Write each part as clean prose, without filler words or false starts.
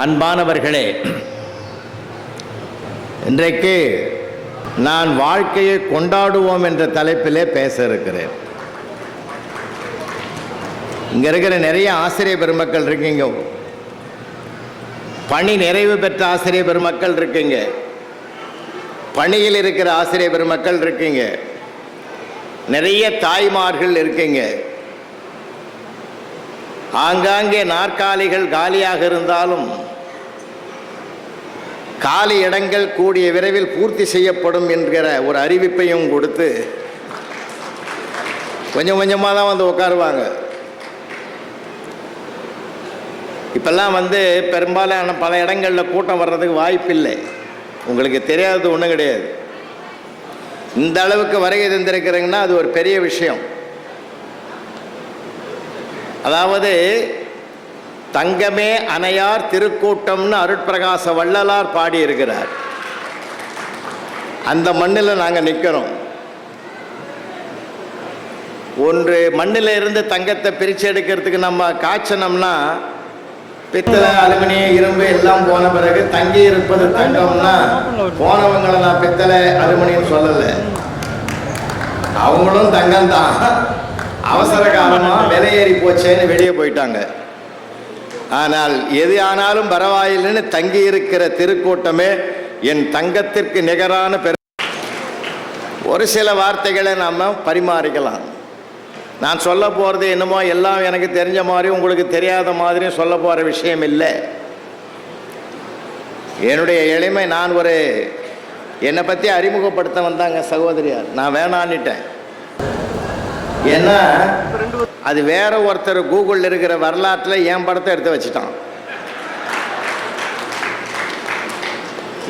அன்பானவர்களே, இன்றைக்கு நான் வாழ்க்கையை கொண்டாடுவோம் என்ற தலைப்பிலே பேச இருக்கிறேன். இங்கே இருக்கிற நிறைய ஆசிரியர் பெருமக்கள் இருக்கீங்க, பணி நிறைவு பெற்ற ஆசிரியர் பெருமக்கள் இருக்கீங்க, பணியில் இருக்கிற ஆசிரியர் பெருமக்கள் இருக்கீங்க, நிறைய தாய்மார்கள் இருக்கீங்க. ஆங்காங்கே நாற்காலிகள் காலியாக இருந்தாலும் காலி இடங்கள் கூடிய விரைவில் பூர்த்தி செய்யப்படும் என்கிற ஒரு அறிவிப்பையும் கொடுத்து கொஞ்சம் கொஞ்சமாக தான் வந்து உட்காருவாங்க. இப்பெல்லாம் பெரும்பாலான பல இடங்களில் கூட்டம் வர்றதுக்கு வாய்ப்பில்லை. உங்களுக்கு தெரியாதது ஒன்றும் கிடையாது. இந்த அளவுக்கு வருகை தந்திருக்கிறீங்கன்னா அது ஒரு பெரிய விஷயம். அதாவது தங்கமே அணையார் திருக்கூட்டம்னு அருட்பிரகாச வள்ளலார் பாடியிருக்கிறார். அந்த மண்ணில் நாங்கள் நிற்கிறோம். ஒன்று மண்ணில் இருந்து தங்கத்தை பிரித்து எடுக்கிறதுக்கு நம்ம காய்ச்சனம்னா பித்தளை அலுமினியம் இரும்பு எல்லாம் போன பிறகு தங்கி இருப்பது தங்கம்னா போனவங்களை நான் பித்தளை அலுமினியம் சொல்லலை, அவங்களும் தங்கம்தான். அவசர காலமாக விலையேறி போச்சேன்னு வெளியே போயிட்டாங்க. ஆனால் எது ஆனாலும் பரவாயில்லைன்னு தங்கி இருக்கிற திருக்கூட்டமே என் தங்கத்திற்கு நிகரான ஒரு சில வார்த்தைகளை நாம் பரிமாறிக்கலாம். நான் சொல்ல போகிறது என்னமோ எல்லாம் எனக்கு தெரிஞ்ச மாதிரி உங்களுக்கு தெரியாத மாதிரியும் சொல்ல போகிற விஷயம் இல்லை. என்னுடைய எளிமை, நான் என்னை பற்றி அறிமுகப்படுத்த வந்தாங்க சகோதரியார், நான் வேணான்னுட்டேன். ஏன்னா அது வேற ஒருத்தர் கூகுளில் இருக்கிற வரலாற்றில் என் படத்தை எடுத்து வச்சுட்டான்.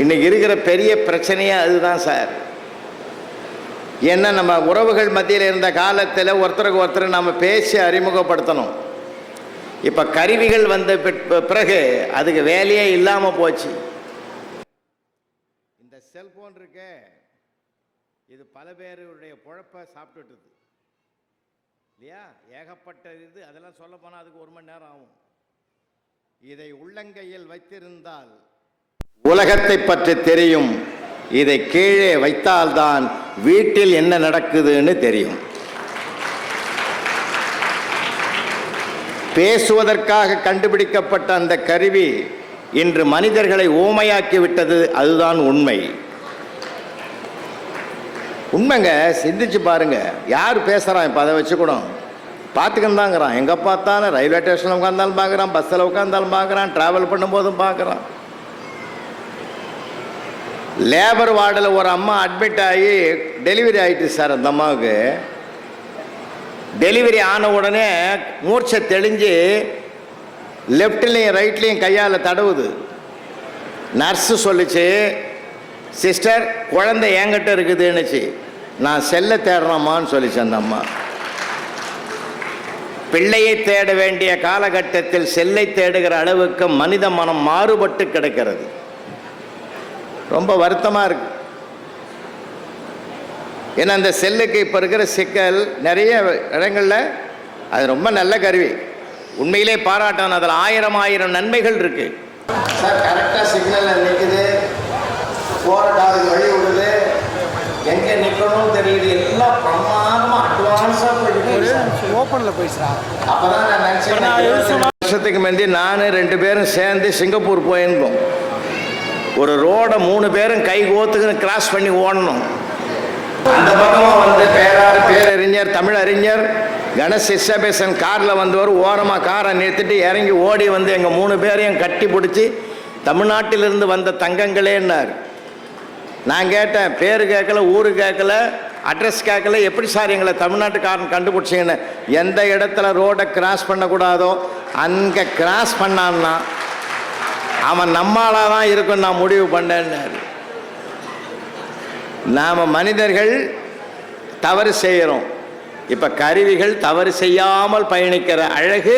இன்னைக்கு இருக்கிற பெரிய பிரச்சனையே அதுதான் சார். ஏன்னா நம்ம உறவுகள் மத்தியில் இருந்த காலத்தில் ஒருத்தருக்கு ஒருத்தர் நம்ம பேசி அறிமுகப்படுத்தணும். இப்போ கருவிகள் வந்த பிறகு அதுக்கு வேலையே இல்லாமல் போச்சு. இந்த செல்போன் இருக்கே, இது பல பேருடைய பொழப்பை சாப்பிட்டுட்டுது இல்லையா? ஏகப்பட்ட இது, அதெல்லாம் சொல்ல போனால் அதுக்கு 1 மணி நேரம் ஆகும். இதை உள்ளங்கையில் வைத்திருந்தால் உலகத்தை பற்றி தெரியும், இதை கீழே வைத்தால்தான் வீட்டில் என்ன நடக்குதுன்னு தெரியும். பேசுவதற்காக கண்டுபிடிக்கப்பட்ட அந்த கருவி இன்று மனிதர்களை ஊமையாக்கி விட்டது. அதுதான் உண்மை. உண்மைங்க, சிந்திச்சு பாருங்க. யார் பேசுகிறான் இப்போ? அதை வச்சுக்கூடும் பார்த்துக்கின்னு தாங்கிறான். எங்கே பார்த்தாலும் ரயில்வே ஸ்டேஷனில் உட்காந்தாலும் பார்க்குறான், பஸ்ஸில் உட்காந்தாலும் பார்க்குறான், ட்ராவல் பண்ணும்போதும் பார்க்குறான். லேபர் வார்டில் ஒரு அம்மா அட்மிட் ஆகி டெலிவரி ஆகிட்டு சார். அந்த அம்மாவுக்கு டெலிவரி ஆன உடனே மூர்ச்சை தெளிஞ்சு லெஃப்ட்லேயும் ரைட்லேயும் கையால் தடவுது. நர்ஸு சொல்லிச்சு, சிஸ்டர் குழந்தை என்கிட்ட இருக்குதுன்னுச்சு. நான் செல்லை தேடுறேம்மான்னு சொல்லிச்சு அந்த அம்மா. பிள்ளையை தேட வேண்டிய காலகட்டத்தில் செல்லை தேடுகிற அளவுக்கு மனித மனம் மாறுபட்டு கிடக்கிறது. ரொம்ப வருத்தமாக இருக்கு. ஏன்னா அந்த செல்லுக்கு இப்போ இருக்கிற சிக்கல் நிறைய இடங்களில் அது ரொம்ப நல்ல கருவி, உண்மையிலே பாராட்டணும். அதில் 1000 நன்மைகள் இருக்கு சார். கரெக்டாக சிக்னலில் நிற்குது, போகிற காருக்கு வழி விடுது, எங்கே நிற்கணும்னு தெரியுது, எல்லாம் பிரமாதமாக அட்வான்ஸாக போயிட்டு ஓப்பனில் போயிடுச்சா. அப்போ தான் நான் நினச்சேன், வருஷத்துக்கு முந்தி நான் 2 பேரும் சேர்ந்து சிங்கப்பூர் போயிருந்தோம். ஒரு ரோடை 3 பேரும் கை கோத்துக்குன்னு கிராஸ் பண்ணி ஓடணும். அந்த பக்கமாக பேரறிஞர் தமிழறிஞர் கணேஷ் சிஸ்டபேசன் காரில் வந்தவர் ஓரமாக காரை நிறுத்திட்டு இறங்கி ஓடி எங்கள் 3 பேரையும் கட்டி பிடிச்சி தமிழ்நாட்டிலிருந்து வந்த தங்கங்களேன்னார். நான் கேட்டேன், பேர் கேட்கல, ஊரு கேட்கல, அட்ரஸ் கேட்கல, எப்படி சார் எங்களை தமிழ்நாட்டுக்காரன் கண்டுபிடிச்சிங்கன்னு. எந்த இடத்துல ரோடை கிராஸ் பண்ணக்கூடாதோ அங்கே கிராஸ் பண்ணான்னா அவன் நம்மளாக தான் இருக்கும் நான் முடிவு பண்ணேன்னாரு. நாம் மனிதர்கள் தவறு செய்கிறோம். இப்போ கருவிகள் தவறு செய்யாமல் பயணிக்கிற அழகு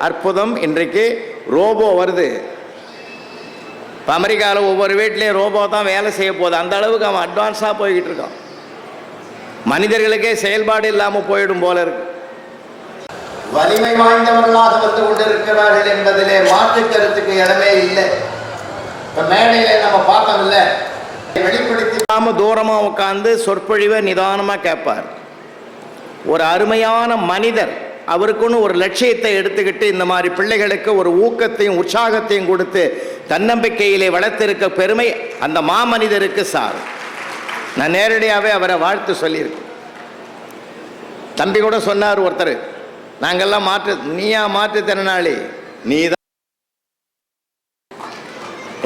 அற்புதம். இன்றைக்கு ரோபோ வருது. இப்போ அமெரிக்காவில் ஒவ்வொரு வீட்லேயும் ரோபோ தான் வேலை செய்ய போகுது. அந்த அளவுக்கு அவன் அட்வான்ஸாக போய்கிட்டு இருக்கான். மனிதர்களுக்கே செயல்பாடு இல்லாமல் போயிடும் போல இருக்கு. வலிமை வாய்ந்தவர்களாக வந்து கொண்டிருக்கிறார்கள் என்பதிலே மாற்று கருத்துக்கு இடமே இல்லை. இப்ப மேடையில நம்ம பார்த்தோம் இல்ல, வெளிப்படுத்தி தூரமா உட்கார்ந்து சொற்பொழிவை நிதானமா கேட்பார். ஒரு அருமையான மனிதர், அவருக்குன்னு ஒரு லட்சியத்தை எடுத்துக்கிட்டு இந்த மாதிரி பிள்ளைகளுக்கு ஒரு ஊக்கத்தையும் உற்சாகத்தையும் கொடுத்து தன்னம்பிக்கையிலே வளர்த்திருக்க பெருமை அந்த மாமனிதருக்கு சார். நான் நேரடியாகவே அவரை வாழ்த்து சொல்லியிருக்கேன். தம்பி கூட சொன்னார் ஒருத்தர், நாங்கெல்லாம் நீயா மாற்றுத்திறனாளி, நீ தான்.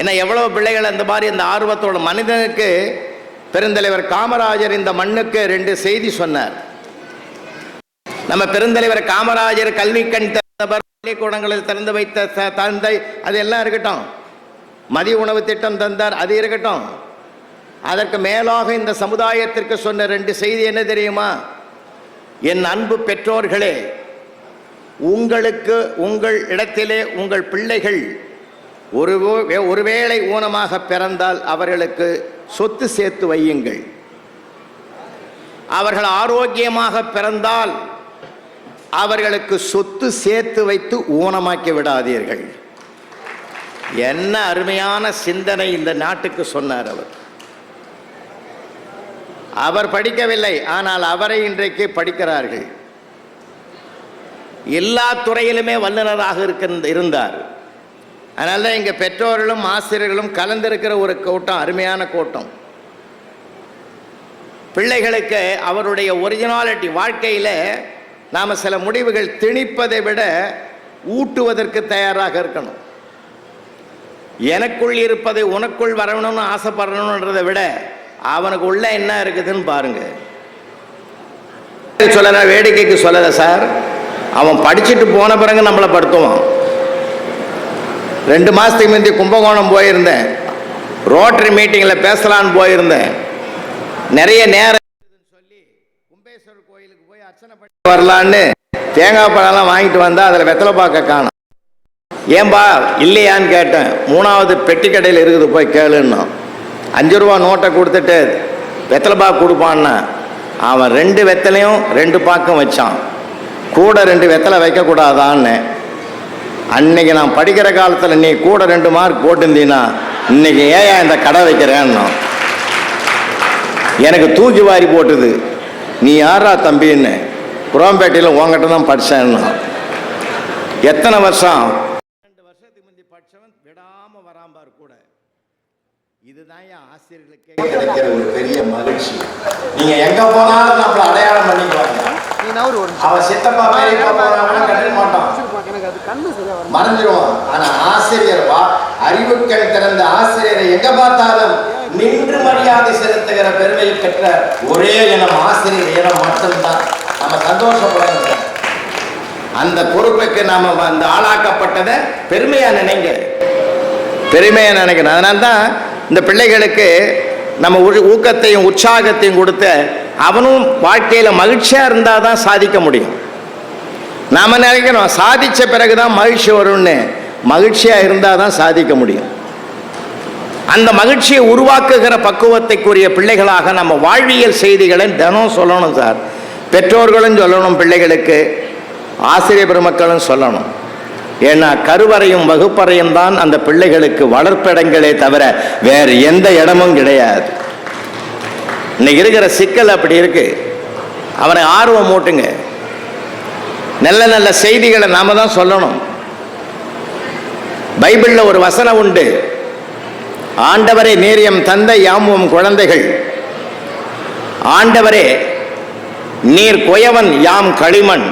ஏன்னா எவ்வளவு பிள்ளைகள் அந்த மாதிரி அந்த ஆர்வத்தோட மனிதனுக்கு பெருந்தலைவர் காமராஜர் இந்த மண்ணுக்கு 2 செய்தி சொன்னார். நம்ம பெருந்தலைவர் காமராஜர் கல்வி கண் திறந்தவர், பள்ளிக்கூடங்களை திறந்து வைத்த தந்தை, அது எல்லாம் இருக்கட்டும். மதிய உணவு திட்டம் தந்தார், அது இருக்கட்டும். அதற்கு மேலாக இந்த சமுதாயத்திற்கு சொன்ன 2 செய்தி என்ன தெரியுமா? என் அன்பு பெற்றோர்களே, உங்களுக்கு உங்கள் இடத்திலே உங்கள் பிள்ளைகள் ஒருவேளை ஊனமாக பிறந்தால் அவர்களுக்கு சொத்து சேர்த்து வையுங்கள். அவர்கள் ஆரோக்கியமாக பிறந்தால் அவர்களுக்கு சொத்து சேர்த்து வைத்து ஊனமாக்கி விடாதீர்கள். என்ன அருமையான சிந்தனை இந்த நாட்டுக்கு சொன்னார் அவர். அவர் படிக்கவில்லை, ஆனால் அவரை இன்றைக்கு படிக்கிறார்கள். எல்லா துறையிலுமே வல்லுநராக இருந்தார். அதனால இங்கே பெற்றோர்களும் ஆசிரியர்களும் கலந்திருக்கிற ஒரு கூட்டம், அருமையான கூட்டம். பிள்ளைகளுக்கு அவருடைய ஒரிஜினாலிட்டி, வாழ்க்கையில் நாம் சில முடிவுகள் திணிப்பதை விட ஊட்டுவதற்கு தயாராக இருக்கணும். எனக்குள் இருப்பதை உனக்குள் வரணும்னு ஆசைப்படணுன்றதை விட அவனுக்கு உள்ள என்ன இருக்குதுன்னு பாருங்க. சொல்லல, வேடிக்கைக்கு சொல்லல சார். அவன் படிச்சுட்டு போன பிறகு நம்மளை படுத்துவான். 2 மாதத்துக்கு முந்தைய கும்பகோணம் போயிருந்தேன். ரோட்டரி மீட்டிங்கில் பேசலான்னு போயிருந்தேன். நிறைய நேரம் சொல்லி கும்பேஸ்வரர் கோயிலுக்கு போய் அர்ச்சனை பண்ணி வரலான்னு தேங்காய் பழம்லாம் வாங்கிட்டு வந்தா அதில் வெத்தலை பாக்க காணும். ஏன்பா இல்லையான்னு கேட்டேன். 3வது பெட்டி கடையில் இருக்குது, போய் கேளுன்னா. 5 ரூபா நோட்டை கொடுத்துட்டு வெத்தலை பாக்கு கொடுப்பான்னா அவன் 2 வெத்தலையும் 2 பாக்கும் வச்சான். கூட 2 வெத்தலை வைக்கக்கூடாதான்னு. அன்னைக்கு நான் படிக்கிற காலத்தில் நீ கூட 2 மார்க் போட்டிருந்தீன்னா இன்னைக்கு ஏன் இந்த கடை வைக்கிறேன்னா எனக்கு தூக்கி வாரி போட்டுது. நீ யாரா தம்பின்னு. குரோம்பேட்டையில் உங்ககிட்ட தான் படித்தேன்னா. எத்தனை வருஷம்? 2 வருஷத்துக்கு முந்தி படித்தவன் விடாமல் வராம்பார் கூட. இதுதான் என் ஆசிரியர்களுக்கு கிடைக்கிற ஒரு பெரிய மகிழ்ச்சி. நீங்க எங்க போனாலும் நம்மள அடையாளம் பண்ணிக்குவாங்க. அவன் சித்தப்பா பெரியப்பா போறாங்கன்னா கண்டுக்க மாட்டான், மறந்துடுவான். ஆனா ஆசிரியர் அறிவுக்கள் திறந்த ஆசிரியரை எங்க பார்த்தாலும் நின்று மரியாதை செலுத்துகிற பெருமையை பெற்ற ஒரே இனம் ஆசிரியர் இனம் மட்டும்தான். நம்ம சந்தோஷப்படுங்க. அந்த பொறுப்புக்கு நாம அந்த ஆளாக்கப்பட்டதை பெருமையா நினைங்க, பெருமையா நினைக்கணும். அதனால்தான் இந்த பிள்ளைகளுக்கு நம்ம ஊக்கத்தையும் உற்சாகத்தையும் கொடுத்து அவனும் வாழ்க்கையில் மகிழ்ச்சியாக இருந்தால் தான் சாதிக்க முடியும். நாம் நினைக்கணும் சாதித்த பிறகு தான் மகிழ்ச்சி வரும்னு. மகிழ்ச்சியாக இருந்தால் தான் சாதிக்க முடியும். அந்த மகிழ்ச்சியை உருவாக்குகிற பக்குவத்தைக்குரிய பிள்ளைகளாக நம்ம வாழ்வியல் செய்திகளை தினம் சொல்லணும் சார். பெற்றோர்களும் சொல்லணும், பிள்ளைகளுக்கு ஆசிரியர் பெருமக்களும் சொல்லணும். ஏன்னா கருவறையும் வகுப்பறையும் தான் அந்த பிள்ளைகளுக்கு வளர்ப்பிடங்களே தவிர வேறு எந்த இடமும் கிடையாது. இன்னைக்கு இருக்கிற சிக்கல் அப்படி இருக்கு. அவனை ஆர்வம் மூட்டுங்க. நல்ல நல்ல செய்திகளை நாம தான் சொல்லணும். பைபிள்ல ஒரு வசனம் உண்டு. ஆண்டவரே நீரியம் தந்தை யாமும் குழந்தைகள். ஆண்டவரே நீர் குயவன் யாம் களிமண்.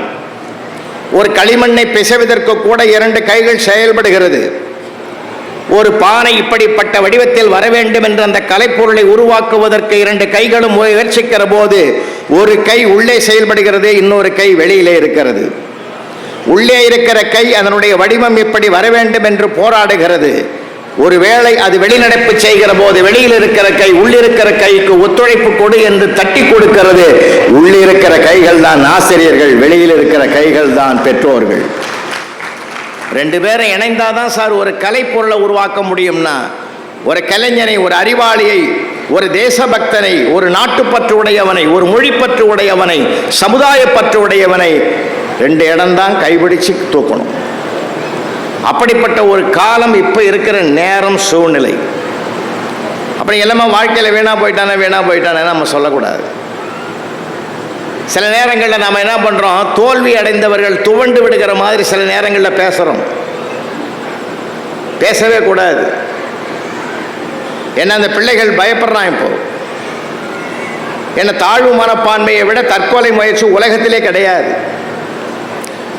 ஒரு களிமண்ணை பிசைவதற்கு கூட 2 கைகள் செயல்படுகிறது. ஒரு பானை இப்படிப்பட்ட வடிவத்தில் வர வேண்டும் என்ற அந்த கலைப்பொருளை உருவாக்குவதற்கு 2 கைகளும் முயற்சிக்கிற போது ஒரு கை உள்ளே செயல்படுகிறது, இன்னொரு கை வெளியிலே இருக்கிறது. உள்ளே இருக்கிற கை அதனுடைய வடிவம் இப்படி வர வேண்டும் என்று போராடுகிறது. ஒருவேளை அது வெளிநடப்பு செய்கிற போது வெளியில் இருக்கிற கை உள்ளிருக்கிற கைக்கு ஒத்துழைப்பு கொடு என்று தட்டி கொடுக்கிறது. உள்ளிருக்கிற கைகள் தான் ஆசிரியர்கள், வெளியில் இருக்கிற கைகள் தான் பெற்றோர்கள். 2 பேரும் இணைந்தாதான் சார் ஒரு கலைப்பொருளை உருவாக்க முடியும்னா, ஒரு கலைஞனை, ஒரு அறிவாளியை, ஒரு தேசபக்தனை, ஒரு நாட்டுப்பற்று உடையவனை, ஒரு மொழிப்பற்று உடையவனை, சமுதாய பற்று உடையவனை 2 இடம்தான் கைபிடிச்சு தூக்கணும். அப்படிப்பட்ட ஒரு காலம் இப்போ இருக்கிற நேரம், சூழ்நிலை. அப்படி எல்லாமே வாழ்க்கையில் வீணாக போயிட்டானே நம்ம சொல்லக்கூடாது. சில நேரங்களில் நாம் என்ன பண்ணுறோம், தோல்வி அடைந்தவர்கள் துவண்டு விடுகிற மாதிரி சில நேரங்களில் பேசுகிறோம். பேசவே கூடாது. ஏன்னா அந்த பிள்ளைகள் பயப்படுறான். இப்போ என்ன, தாழ்வு மனப்பான்மையை விட தற்கொலை முயற்சி உலகத்திலே கிடையாது.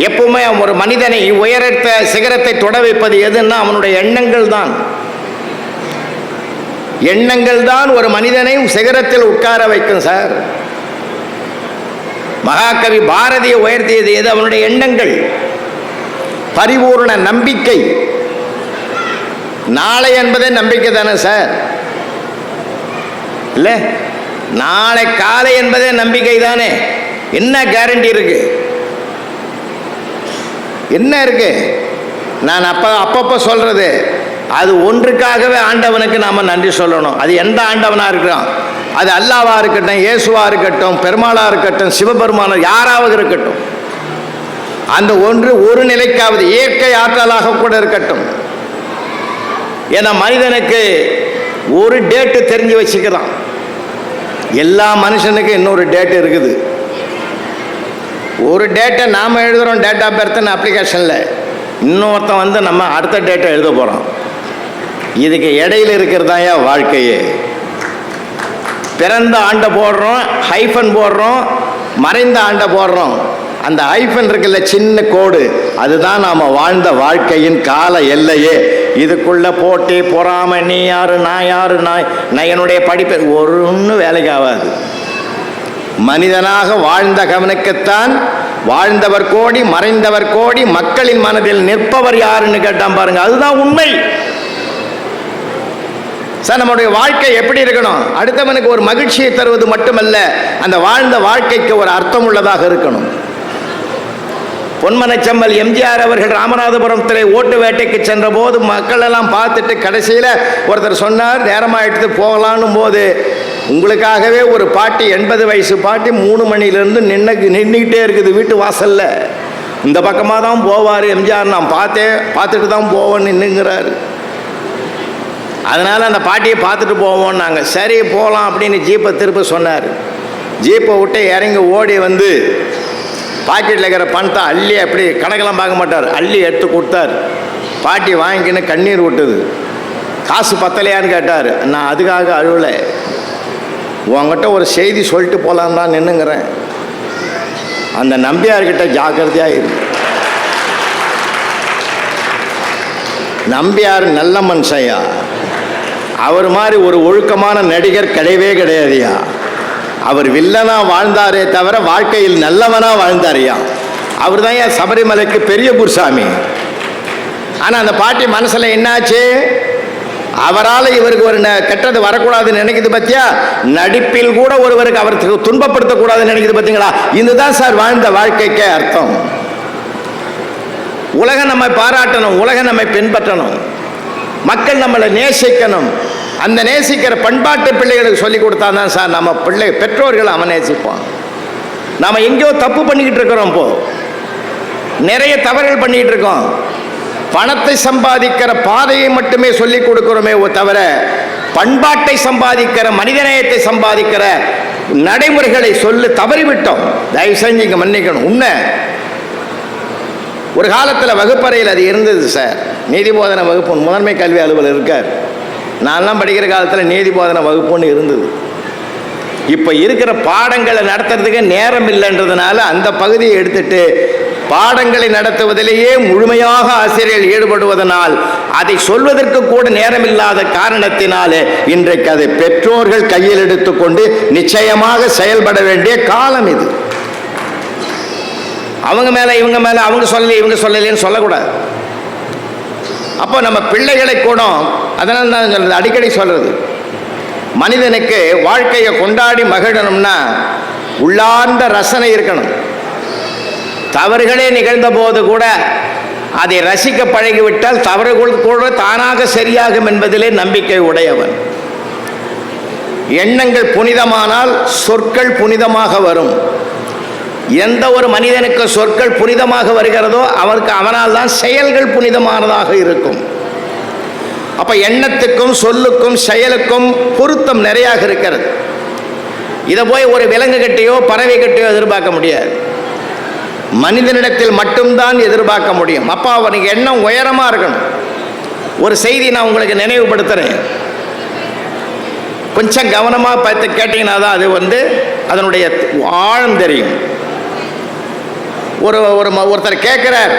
எப்பவுமே ஒரு மனிதனை உயரத்த சிகரத்தை தொட வைப்பது எதுன்னா அவனுடைய எண்ணங்கள் தான். எண்ணங்கள் தான் ஒரு மனிதனை சிகரத்தில் உட்கார வைக்கும் சார். மகாகவி பாரதியை உயர்த்தியது எது? அவனுடைய எண்ணங்கள், பரிபூர்ண நம்பிக்கை. நாளை என்பதே நம்பிக்கை தானே சார்? இல்லை, நாளை காலை என்பதே நம்பிக்கை தானே. என்ன கேரண்டி இருக்கு? என்ன இருக்கு? நான் அப்பப்போ சொல்றது, அது ஒன்றுக்காகவே ஆண்டவனுக்கு நாம் நன்றி சொல்லணும். அது எந்த ஆண்டவனாக இருக்கிறோம், அது அல்லாவா இருக்கட்டும், இயேசுவா இருக்கட்டும், பெருமாளா இருக்கட்டும், சிவபெருமான யாராவது இருக்கட்டும், அந்த ஒன்று ஒரு நிலைக்காவது இயற்கை ஆற்றலாக கூட இருக்கட்டும். ஏன்னா மனிதனுக்கு ஒரு டேட்டு தெரிஞ்சு வச்சுக்கிறான். எல்லா மனுஷனுக்கும் இன்னொரு டேட் இருக்குது. ஒரு டேட்டை நாம் எழுதுகிறோம், டேட் ஆஃப் பர்த்னு அப்ளிகேஷனில். இன்னொருத்தன் நம்ம அடுத்த டேட்டை எழுத போகிறோம். இதுக்கு இடையில் இருக்கிறதாயா வாழ்க்கையே. பிறந்த ஆண்டை போடுறோம், ஹைஃபன் போடுறோம், மறைந்த ஆண்டை போடுறோம். அந்த ஹைஃபன் இருக்குல்ல, சின்ன கோடு, அதுதான் நாம் வாழ்ந்த வாழ்க்கையின் கால எல்லையே. இதுக்குள்ள போட்டி பொறாமை, நீ யாரு நான் யாரு, நான் என்னுடைய படிப்பு ஒன்று வேலைக்கு ஆகாது. மனிதனாக வாழ்ந்த கவனுக்குத்தான் வாழ்ந்தவர் கோடி மறைந்தவர் கோடி, மக்களின் மனதில் நிற்பவர் யாருன்னு கேட்டான் பாருங்க. அதுதான் உண்மை சார். நம்முடைய வாழ்க்கை எப்படி இருக்கணும்? அடுத்தவனுக்கு ஒரு மகிழ்ச்சியை தருவது மட்டுமல்ல, அந்த வாழ்ந்த வாழ்க்கைக்கு ஒரு அர்த்தம் உள்ளதாக இருக்கணும். பொன்மனச்செம்மல் எம்ஜிஆர் அவர்கள் ராமநாதபுரத்தில் ஓட்டு வேட்டைக்கு சென்ற போது மக்கள் எல்லாம் பார்த்துட்டு கடைசியில் ஒருத்தர் சொன்னார், நேரமாயிட்டு போகலான்னும் போது, உங்களுக்காகவே ஒரு பாட்டி, 80 வயசு பாட்டி 3 மணிலேருந்து நின்றுக்கிட்டே இருக்குது வீட்டு வாசலில். இந்த பக்கமாக தான் போவார் எம்ஜிஆர், நான் பார்த்துட்டு தான் போவேன்னு நின்றுங்கிறாரு. அதனால் அந்த பாட்டியை பார்த்துட்டு போவோம். நாங்கள் சரி போகலாம் அப்படின்னு ஜீப்பை திருப்ப சொன்னார். ஜீப்பை விட்டு இறங்கி ஓடி வந்து பாக்கெட்டில் இருக்கிற பணத்தை அள்ளி, அப்படி கணக்கெல்லாம் பார்க்க மாட்டார், அள்ளி எடுத்து கொடுத்தார். பாட்டி வாங்கிக்கின்னு கண்ணீர் விட்டுது. காசு பத்தலையான்னு கேட்டார். நான் அதுக்காக அழுவலை, உங்ககிட்ட ஒரு செய்தி சொல்லிட்டு போகலான்னு தான் நின்றுங்கிறேன். அந்த நம்பியார்கிட்ட ஜாக்கிரதையாக இருக்கு. நம்பியார் நல்ல மனுஷையா, அவர் மாதிரி ஒரு ஒழுக்கமான நடிகர் கிடையவே கிடையாதுயா. அவர் வில்லனா வாழ்ந்தாரே தவிர வாழ்க்கையில் நல்லவனா வாழ்ந்தாரியா. அவர் தான் ஏன் சபரிமலைக்கு பெரிய குருசாமி. ஆனால் அந்த பாட்டி மனசில் என்னாச்சு, அவரால் இவருக்கு ஒரு கெட்டது வரக்கூடாதுன்னு நினைக்குது பத்தியா. நடிப்பில் கூட ஒருவருக்கு அவருக்கு துன்பப்படுத்தக்கூடாதுன்னு நினைக்குது பார்த்தீங்களா. இதுதான் சார் வாழ்ந்த வாழ்க்கைக்கே அர்த்தம். உலகம் நம்மை பாராட்டணும், உலகம் நம்மை பின்பற்றணும், மக்கள் நம்மளை நேசிக்கணும். அந்த நேசிக்கிற பண்பாட்டு பிள்ளைகளுக்கு சொல்லிக் கொடுத்தா தான் சார் நம்ம பெற்றோர்கள் அவன் நேசிப்பான். நாம் எங்கேயோ தப்பு பண்ணிக்கிட்டு இருக்கிறோம். இப்போ நிறைய தவறுகள் பண்ணிக்கிட்டு இருக்கோம். பணத்தை சம்பாதிக்கிற பாதையை மட்டுமே சொல்லிக் கொடுக்கிறோமே தவிர, பண்பாட்டை சம்பாதிக்கிற, மனிதநேயத்தை சம்பாதிக்கிற நடைமுறைகளை தவறிவிட்டோம். தயவு செஞ்சு இங்கே மன்னிக்கணும். உண்மை, ஒரு காலத்தில் வகுப்பறையில் அது இருந்தது சார். நீதி போதனை வகுப்பு முதன்மை கல்வி அலுவலர் இருக்கார். நான்லாம் படிக்கிற காலத்தில் நீதி போதனை வகுப்புன்னு இருந்தது. இப்போ இருக்கிற பாடங்களை நடத்துறதுக்கு நேரம் இல்லைன்றதுனால அந்த பகுதியை எடுத்துட்டு பாடங்களை நடத்துவதிலேயே முழுமையாக ஆசிரியர்கள் ஈடுபடுவதனால் அதை சொல்வதற்கு கூட நேரம் இல்லாத காரணத்தினாலே இன்றைக்கு அதை பெற்றோர்கள் கையில் எடுத்துக்கொண்டு நிச்சயமாக செயல்பட வேண்டிய காலம் இது. அவங்க மேலே இவங்க மேலே, அவங்க சொல்லலை இவங்க சொல்லலைன்னு சொல்லக்கூடாது. அப்போ நம்ம பிள்ளைகளை கூட, அதனால் நான் சொல்றது, அடிக்கடி சொல்றது, மனிதனுக்கு வாழ்க்கையை கொண்டாடி மகிழணும்னா உள்ளார்ந்த ரசனை இருக்கணும். தவறுகளே நிகழ்ந்த போது கூட அதை ரசிக்க பழகிவிட்டால் தவறுகள் கூட தானாக சரியாகும் என்பதிலே நம்பிக்கை உடையவன். எண்ணங்கள் புனிதமானால் சொற்கள் புனிதமாக வரும். எந்த ஒரு மனிதனுக்கு சொற்கள் புனிதமாக வருகிறதோ அவனால் தான் செயல்கள் புனிதமானதாக இருக்கும். அப்ப எண்ணத்துக்கும் சொல்லுக்கும் செயலுக்கும் பொருத்தம் நிறையாக இருக்கிறது. இதை போய் ஒரு விலங்கு கட்டியோ பறவை கட்டியோ எதிர்பார்க்க முடியாது. மனிதனிடத்தில் மட்டும்தான் எதிர்பார்க்க முடியும். அப்போ அவனுக்கு எண்ணம் உயரமா இருக்கணும். ஒரு செய்தி நான் உங்களுக்கு நினைவுபடுத்துறேன், கொஞ்சம் கவனமாக பார்த்து கேட்டீங்கன்னா தான் அது அதனுடைய ஆழம் தெரியும். ஒருத்தர் கேட்குறார்,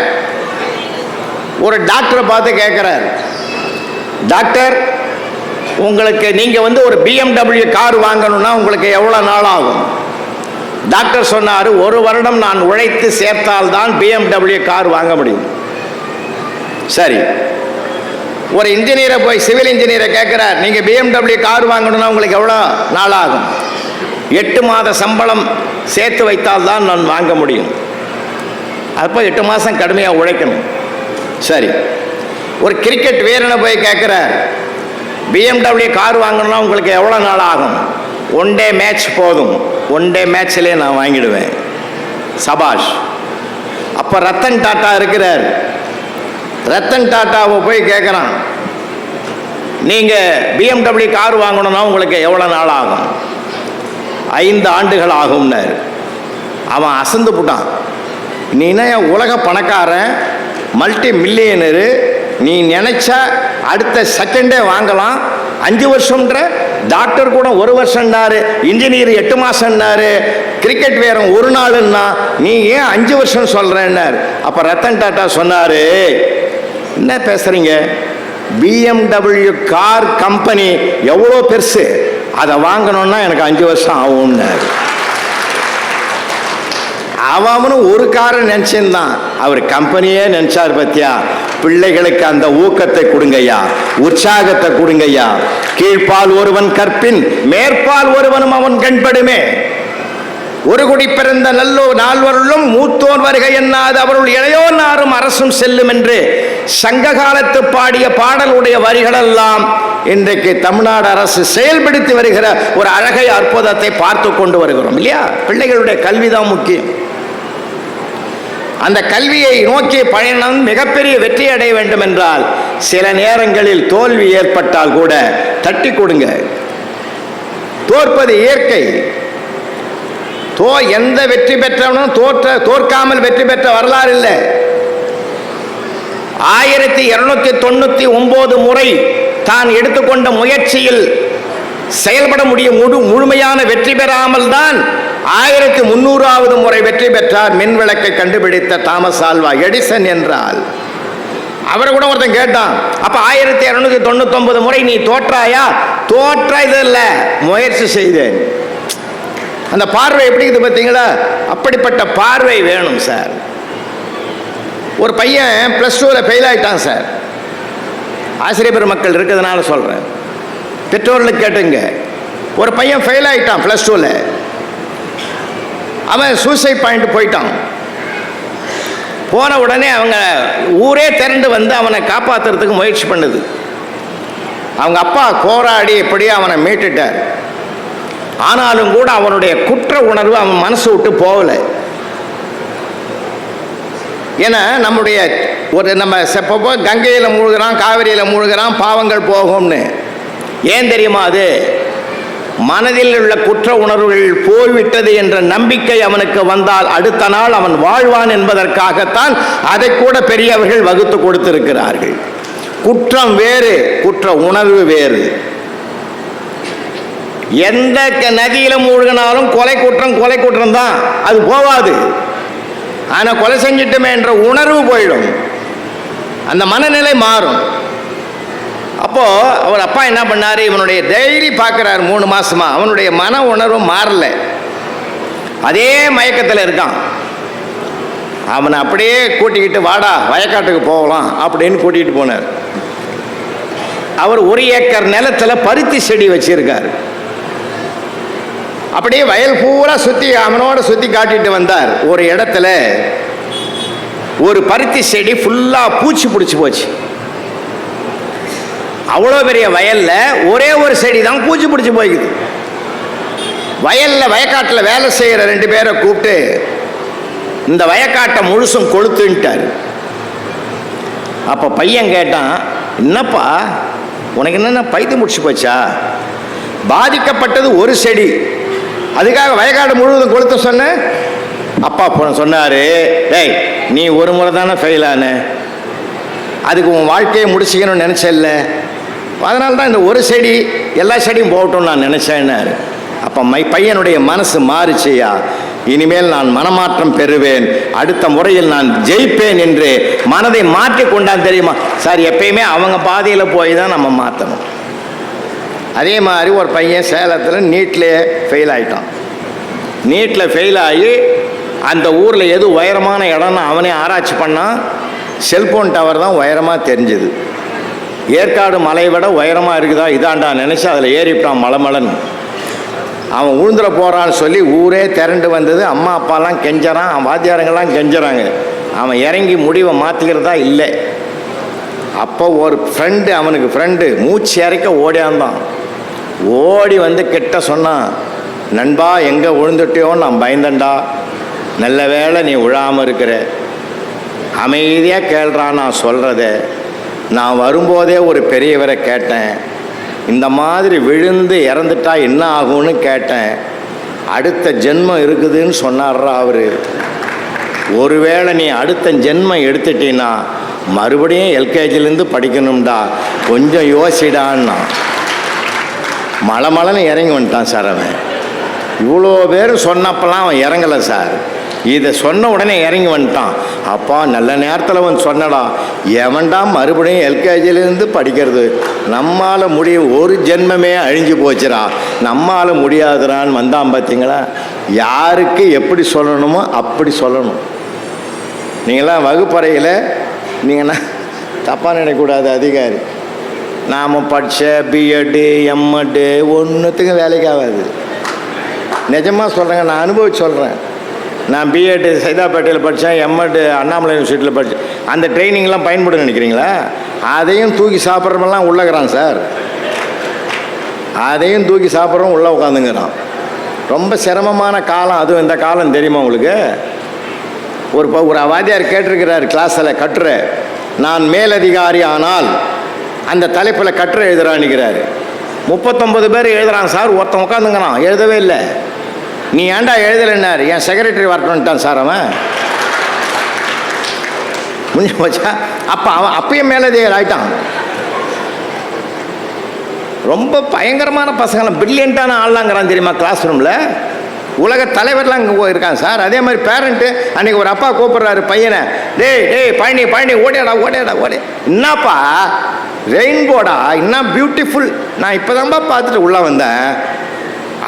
ஒரு டாக்டரை பார்த்து கேட்குறார், டாக்டர் உங்களுக்கு நீங்கள் ஒரு BMW கார் வாங்கணும்னா உங்களுக்கு எவ்வளோ நாள் ஆகும்? டாக்டர் சொன்னார், 1 வருடம் நான் உழைத்து சேர்த்தால்தான் BMW கார் வாங்க முடியும். சரி, ஒரு இன்ஜினியரை போய் சிவில் இன்ஜினியரை கேட்குறார், நீங்கள் BMW கார் வாங்கணும்னா உங்களுக்கு எவ்வளோ நாள் ஆகும்? 8 மாத சம்பளம் சேர்த்து வைத்தால் தான் நான் வாங்க முடியும். அப்போ 8 மாதம் கடுமையாக உழைக்கணும். சரி, ஒரு கிரிக்கெட் வீரனை போய் கேட்குறார், BMW கார் வாங்கணும்னா உங்களுக்கு எவ்வளோ நாள் ஆகும்? 1 டே மேட்ச் போதும், 1 டே மேட்ச்லேயே நான் வாங்கிடுவேன். சபாஷ். அப்போ ரத்தன் டாட்டா இருக்கிறார், ரத்தன் டாட்டாவை போய் கேட்குறான், நீங்கள் BMW கார் வாங்கணும்னா உங்களுக்கு எவ்வளோ நாள் ஆகும்? 5 ஆண்டுகள் ஆகும்னார். அவன் அசந்து போட்டான். நீனா உலக பணக்காரன், மல்டி மில்லியனரு, நீ நினைச்சா அடுத்த செகண்டே வாங்கலாம். 5 வருஷம்ன்ற, டாக்டர் கூட 1 வருஷம்னாரு, இன்ஜினியர் 8 மாசம்னாரு, கிரிக்கெட் வீரன் 1 நாளுன்னா நீ ஏன் 5 வருஷம் சொல்றேன்னாரு. அப்ப ரத்தன் டாட்டா சொன்னாரு, என்ன பேசுறீங்க? BMW கார் கம்பெனி எவ்வளோ பெருசு, அதை வாங்கணும்னா எனக்கு 5 வருஷம் ஆகும்னாரு. அவனும் ஒரு காரை நினைச்சிருந்தான், அவர் கம்பெனியே நினைச்சார். பத்தியா, பிள்ளைகளுக்கு அந்த ஊக்கத்தை கொடுங்கய்யா, உற்சாகத்தை கொடுங்கய்யா. கீழ்ப்பால் ஒருவன் கற்பின் மேற்பால் ஒருவனும் அவன் கண்படுமே. ஒரு குடி பிறந்த நல்லோ நால்வருளும் மூத்தோர் வருகை என்னாது அவருள் இளையோர் நாரும் அரசும் செல்லும் என்று சங்க காலத்து பாடிய பாடலுடைய வரிகளெல்லாம் இன்றைக்கு தமிழ்நாடு அரசு செயல்படுத்தி வருகிற ஒரு அழகை அற்புதத்தை பார்த்து கொண்டு வருகிறோம் இல்லையா? பிள்ளைகளுடைய கல்விதான் முக்கியம். அந்த கல்வியை நோக்கிய பயணம் மிகப்பெரிய வெற்றி அடைய வேண்டும் என்றால் சில நேரங்களில் தோல்வி ஏற்பட்டால் கூட தட்டி கொடுங்க. தோற்பது இயற்கை. எந்த வெற்றி பெற்றவனும் தோற்காமல் வெற்றி பெற்ற வரலாறு இல்லை. 1299 முறை தான் எடுத்துக்கொண்ட முயற்சியில் செயல்பட முடியும் முழுமையான வெற்றி பெறாமல் தான் 1300வது முறை வெற்றி பெற்றார். மின் விளக்கை கண்டுபிடித்த தாமஸ் ஆல்வா எடிசன் என்றால். அவர் கூட ஒருத்தன் கேட்டான், அப்ப 1299 முறை நீ தோற்றாயா? தோற்ற இது இல்ல, முயற்சி செய்தேன். அந்த பார்வை எப்படி இருக்குது பார்த்தீங்களா? அப்படிப்பட்ட பார்வை வேணும் சார். ஒரு பையன் +2ல் ஃபெயில் ஆயிட்டான் சார். ஆசிரியர் பெருமக்கள் இருக்கிறதுனால சொல்றேன், பெற்றோர்களுக்கு கேட்டுங்க. ஒரு பையன் ஃபெயில் ஆயிட்டான் +2ல். அவன் சூசைட் பாயிண்ட் போயிட்டான். போன உடனே அவங்க ஊரே திரண்டு வந்து அவனை காப்பாற்றுறதுக்கு முயற்சி பண்ணுது. அவங்க அப்பா போராடி எப்படியோ அவனை மீட்டுட்டார். ஆனாலும் கூட அவனுடைய குற்ற உணர்வு அவன் மனசு விட்டு போகலை. ஏன்னா நம்முடைய நம்ம செப்பப்போ கங்கையில் மூழ்கிறான், காவிரியில் மூழ்கிறான், பாவங்கள் போகும்னு. ஏன் தெரியுமா? அது மனதில் உள்ள குற்ற உணர்வுகள் போய்விட்டது என்ற நம்பிக்கை அவனுக்கு வந்தால் அடுத்த நாள் அவன் வாழ்வான் என்பதற்காகத்தான் அதை கூட பெரியவர்கள் வகுத்து கொடுத்திருக்கிறார்கள். குற்றம் வேறு, குற்ற உணர்வு வேறு. எந்த நதியில மூழ்கினாலும் கொலை குற்றம் தான், அது போவாது. ஆனா கொலை செஞ்சிட்டோமே என்ற உணர்வு போயிடும், அந்த மனநிலை மாறும். அப்போ அவர் அப்பா என்ன பண்ணாரு, இவனுடைய டெய்லி பார்க்கிறார் 3 மாசமா, அவனுடைய மன உணர்வு மாறல, அதே மயக்கத்தில் இருக்கான். அவனை அப்படியே கூட்டிக்கிட்டு வாடா வயக்காட்டுக்கு போகலாம் அப்படின்னு கூட்டிகிட்டு போனார். அவர் 1 ஏக்கர் நிலத்துல பருத்தி செடி வச்சிருக்காரு. அப்படியே வயல் பூரா சுற்றி அவனோட சுற்றி காட்டிட்டு வந்தார். ஒரு இடத்துல ஒரு பருத்தி செடி ஃபுல்லாக பூச்சி பிடிச்சி போச்சு. அவ்வளோ பெரிய வயலில் ஒரே ஒரு செடி தான் பூச்சி பிடிச்சி போய்க்குது. வயக்காட்டில் வேலை செய்கிற 2 பேரை கூப்பிட்டு, இந்த வயக்காட்டை முழுசும் கொளுத்துன்ட்டார். அப்போ பையன் கேட்டான், என்னப்பா உனக்கு என்னென்ன பைத்தியம் முடிச்சு போச்சா? பாதிக்கப்பட்டது ஒரு செடி, அதுக்காக வயக்காடு முழுவதும் கொளுத்த சொன்ன? அப்பா சொன்னார், டேய் நீ ஒரு முறை தானே ஃபெயில் ஆன, அதுக்கு உன் வாழ்க்கையை முடிச்சிக்கணும்னு நினச்சல, அதனால தான் இந்த ஒரு செடி எல்லா செடியும் போகட்டும்னு நான் நினச்சேன்னாரு. அப்போ பையனுடைய மனசு மாறிச்சியா, இனிமேல் நான் மனமாற்றம் பெறுவேன், அடுத்த முறையில் நான் ஜெயிப்பேன் என்று மனதை மாற்றி கொண்டான். தெரியுமா சார், எப்பயுமே அவங்க பாதையில் போய் தான் நம்ம மாற்றணும். அதே மாதிரி ஒரு பையன் சேலத்தில் நீட்லேயே ஃபெயில் ஆகிட்டான். நீட்டில் ஃபெயில் ஆகி அந்த ஊரில் எது உயரமான இடம்னு அவனே ஆராய்ச்சி பண்ணான். செல்ஃபோன் டவர் தான் உயரமாக தெரிஞ்சுது. ஏற்காடு மலையை விட உயரமாக இருக்குதா இதாண்டா நினச்சி அதில் ஏறிவிட்டான் மலமலன்னு. அவன் உழுந்துட போகிறான்னு சொல்லி ஊரே திரண்டு வந்தது. அம்மா அப்பாலாம் கெஞ்சறான், வாத்தியாரங்கள்லாம் கெஞ்சறாங்க. அவன் இறங்கி முடிவை மாற்றிக்கிறதா இல்லை. அப்போ ஒரு அவனுக்கு ஃப்ரெண்டு மூச்சு இறைக்க ஓடியாந்தான். ஓடி வந்து கிட்ட சொன்னான், நண்பா எங்கே விழுந்துட்டியோன்னு நான் பயந்தண்டா, நல்ல வேளை நீ விழாமல் இருக்கிற, அமைதியாக கேள்றான் நான் சொல்கிறத. நான் வரும்போதே ஒரு பெரியவரை கேட்டேன், இந்த மாதிரி விழுந்து இறந்துட்டா என்ன ஆகும்னு கேட்டேன். அடுத்த ஜென்மம் இருக்குதுன்னு சொன்னார்ரா அவர். ஒருவேளை நீ அடுத்த ஜென்மம் எடுத்துட்டீன்னா மறுபடியும் எல்கேஜிலேருந்து படிக்கணும்டா, கொஞ்சம் யோசிடான்னா. மலைன்னு இறங்கி வந்துட்டான் சார். அவன் இவ்வளோ பேர் சொன்னப்பெல்லாம் அவன் இறங்கலை சார். இதை சொன்ன உடனே இறங்கி வந்துட்டான். அப்பா நல்ல நேரத்தில் அவன் சொன்னடா, எவன்டா மறுபடியும் எல்கேஜிலேருந்து படிக்கிறது, நம்மால் முடியும், ஒரு ஜென்மமே அழிஞ்சு போச்சுடா, நம்மால் முடியாதுடான்னு வந்தான். பார்த்தீங்களா, யாருக்கு எப்படி சொல்லணுமோ அப்படி சொல்லணும். நீங்களாம் வகுப்பறையில் நீங்கன்னா தப்பாக நினைக்கக்கூடாது. அதிகாரி நாம் படித்த பிஎட்டு எம்எட்டு ஒன்றுத்துக்கும் வேலைக்கு ஆகாது. நிஜமாக சொல்கிறேங்க, நான் அனுபவிச்சு சொல்கிறேன். நான் பிஎட்டு சைதாப்பேட்டையில் படித்தேன், எம்எட் அண்ணாமலை யூனிவர்சிட்டியில் படித்தேன். அந்த ட்ரைனிங்லாம் பயன்படுன்னு நினைக்கிறீங்களா? அதையும் தூக்கி சாப்பிட்றவெல்லாம் உள்ளகிறான் சார். அதையும் தூக்கி சாப்பிட்றவன் உள்ளே உட்காந்துங்கிறான். ரொம்ப சிரமமான காலம் அதுவும். இந்த காலம் தெரியுமா உங்களுக்கு? ஒரு வாத்தியார் கேட்டிருக்கிறார் கிளாஸில் கட்டுரை, நான் மேலதிகாரி ஆனால் அந்த தலைப்பில் கட்டுரை எழுதுறான்னுக்கிறார். 39 பேர் எழுதுறான் சார், ஒருத்தன் உட்காந்துங்கிறான் எழுதவே இல்லை. நீ ஏன்டா எழுதலைன்னாரு. என் செக்ரட்டரி வரட்டும்ட்டான் சார். அவன் முடிஞ்சு போச்சா? அப்போ அவன் அப்பயும் மேலதிகாரி ஆயிட்டான். ரொம்ப பயங்கரமான பசங்களாம், பிரில்லியண்ட்டான ஆள்லாங்கிறான் தெரியுமா கிளாஸ் ரூமில். உலக தலைவர்லாம் இங்கே இருக்காங்க சார். அதே மாதிரி பேரண்ட்டு அன்றைக்கி ஒரு அப்பா கூப்பிட்றாரு பையனை, டேய் பழனி ஓடியாடா. என்னப்பா ரெயின்போடா, என்ன பியூட்டிஃபுல், நான் இப்போ தான்ப்பா பார்த்துட்டு உள்ளே வந்தேன்.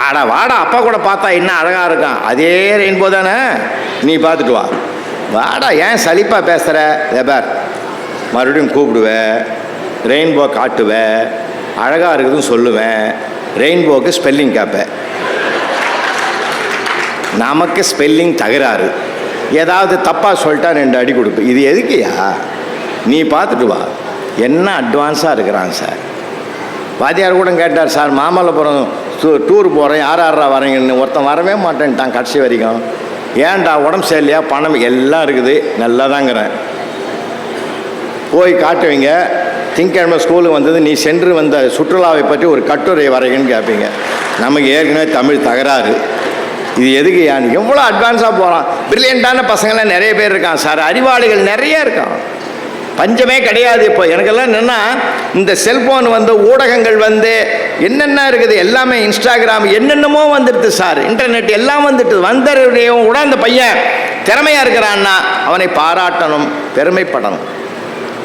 ஆடா வாடா, அப்பா கூட பார்த்தா என்ன அழகாக இருக்கான், அதே ரெயின்போ தானே, நீ பார்த்துட்டு வா. வாடா, ஏன் சலிப்பாக பேசுகிற? பார் மறுபடியும் கூப்பிடுவேன், ரெயின்போ காட்டுவேன், அழகாக இருக்குதுன்னு சொல்லுவேன், ரெயின்போக்கு ஸ்பெல்லிங் கேட்பேன். நமக்கு ஸ்பெல்லிங் தகராறு, ஏதாவது தப்பாக சொல்லிட்டா 2 அடி கொடுப்பேன். இது எதுக்குயா? நீ பார்த்துட்டு வா. என்ன அட்வான்ஸாக இருக்கிறான் சார். வாத்தியார் கூட கேட்டார், சார் மாமல்லபுரம் டூர் போகிறேன், யாரா வரீங்கன்னு. ஒருத்தன் வரவே மாட்டேன்ட்டான் கடைசி வரைக்கும். ஏன்டா உடம்பு சரியில்லையா? பணம் எல்லாம் இருக்குது, நல்லா தாங்கிறேன். போய் காட்டுவீங்க. திங்கக்கிழமை ஸ்கூலுக்கு வந்தது, நீ சென்று வந்த சுற்றுலாவை பற்றி ஒரு கட்டுரை வரைங்கன்னு கேட்பீங்க. நமக்கு ஏற்கனவே தமிழ் தகராறு. இது எதுக்கு? யான் எவ்வளோ அட்வான்ஸாக போகிறான். பிரில்லியண்ட்டான பசங்களாம் நிறைய பேர் இருக்கான் சார், அறிவாளிகள் நிறைய இருக்கான், பஞ்சமே கிடையாது. இப்போ எனக்கெல்லாம் என்னென்னா, இந்த செல்ஃபோன் வந்து ஊடகங்கள் வந்து என்னென்ன இருக்குது, எல்லாமே இன்ஸ்டாகிராம் என்னென்னமோ வந்துடுது சார், இன்டர்நெட் எல்லாம் வந்துட்டு வந்தரையும் கூட அந்த பையன் திறமையாக இருக்கிறான்னா அவனை பாராட்டணும், பெருமைப்படணும்.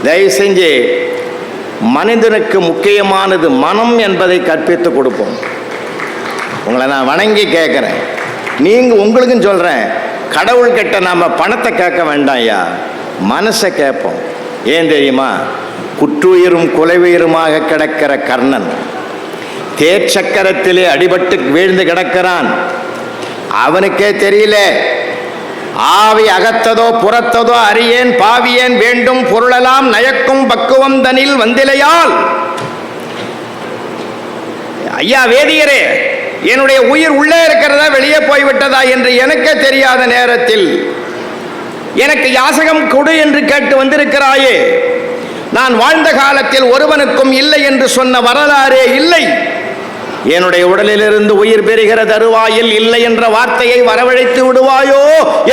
தயவு செஞ்சு மனிதனுக்கு முக்கியமானது மனம் என்பதை கற்பித்து கொடுப்போம். உங்களை நான் வணங்கி கேட்குறேன், நீங்கள் உங்களுக்கும் சொல்கிறேன், கடவுள்கிட்ட நாம் பணத்தை கேட்க வேண்டாம் ஐயா, மனசை கேட்போம். ஏன் தெரியுமா? குற்றுயிரும் குலைவுயிருமாக கிடக்கிற கர்ணன் தேர்ச்சக்கரத்திலே அடிபட்டு வீழ்ந்து கிடக்கிறான். அவனுக்கே தெரியல, ஆவி அகத்ததோ புறத்ததோ அறியேன், பாவியேன் வேண்டும் பொருளெல்லாம் நயக்கும் பக்குவம் தனில் வந்திலையால். ஐயா வேதியரே, என்னுடைய உயிர் உள்ளே இருக்கிறதா வெளியே போய்விட்டதா என்று எனக்கே தெரியாத நேரத்தில் எனக்கு யாசகம் கொடு என்று கேட்டு வந்திருக்கிறாயே. நான் வாழ்ந்த காலத்தில் ஒருவனுக்கும் இல்லை என்று சொன்ன வரலாறே இல்லை. என்னுடைய உடலிலிருந்து உயிர் பெறுகிற தருவாயில் இல்லை என்ற வார்த்தையை வரவழைத்து விடுவாயோ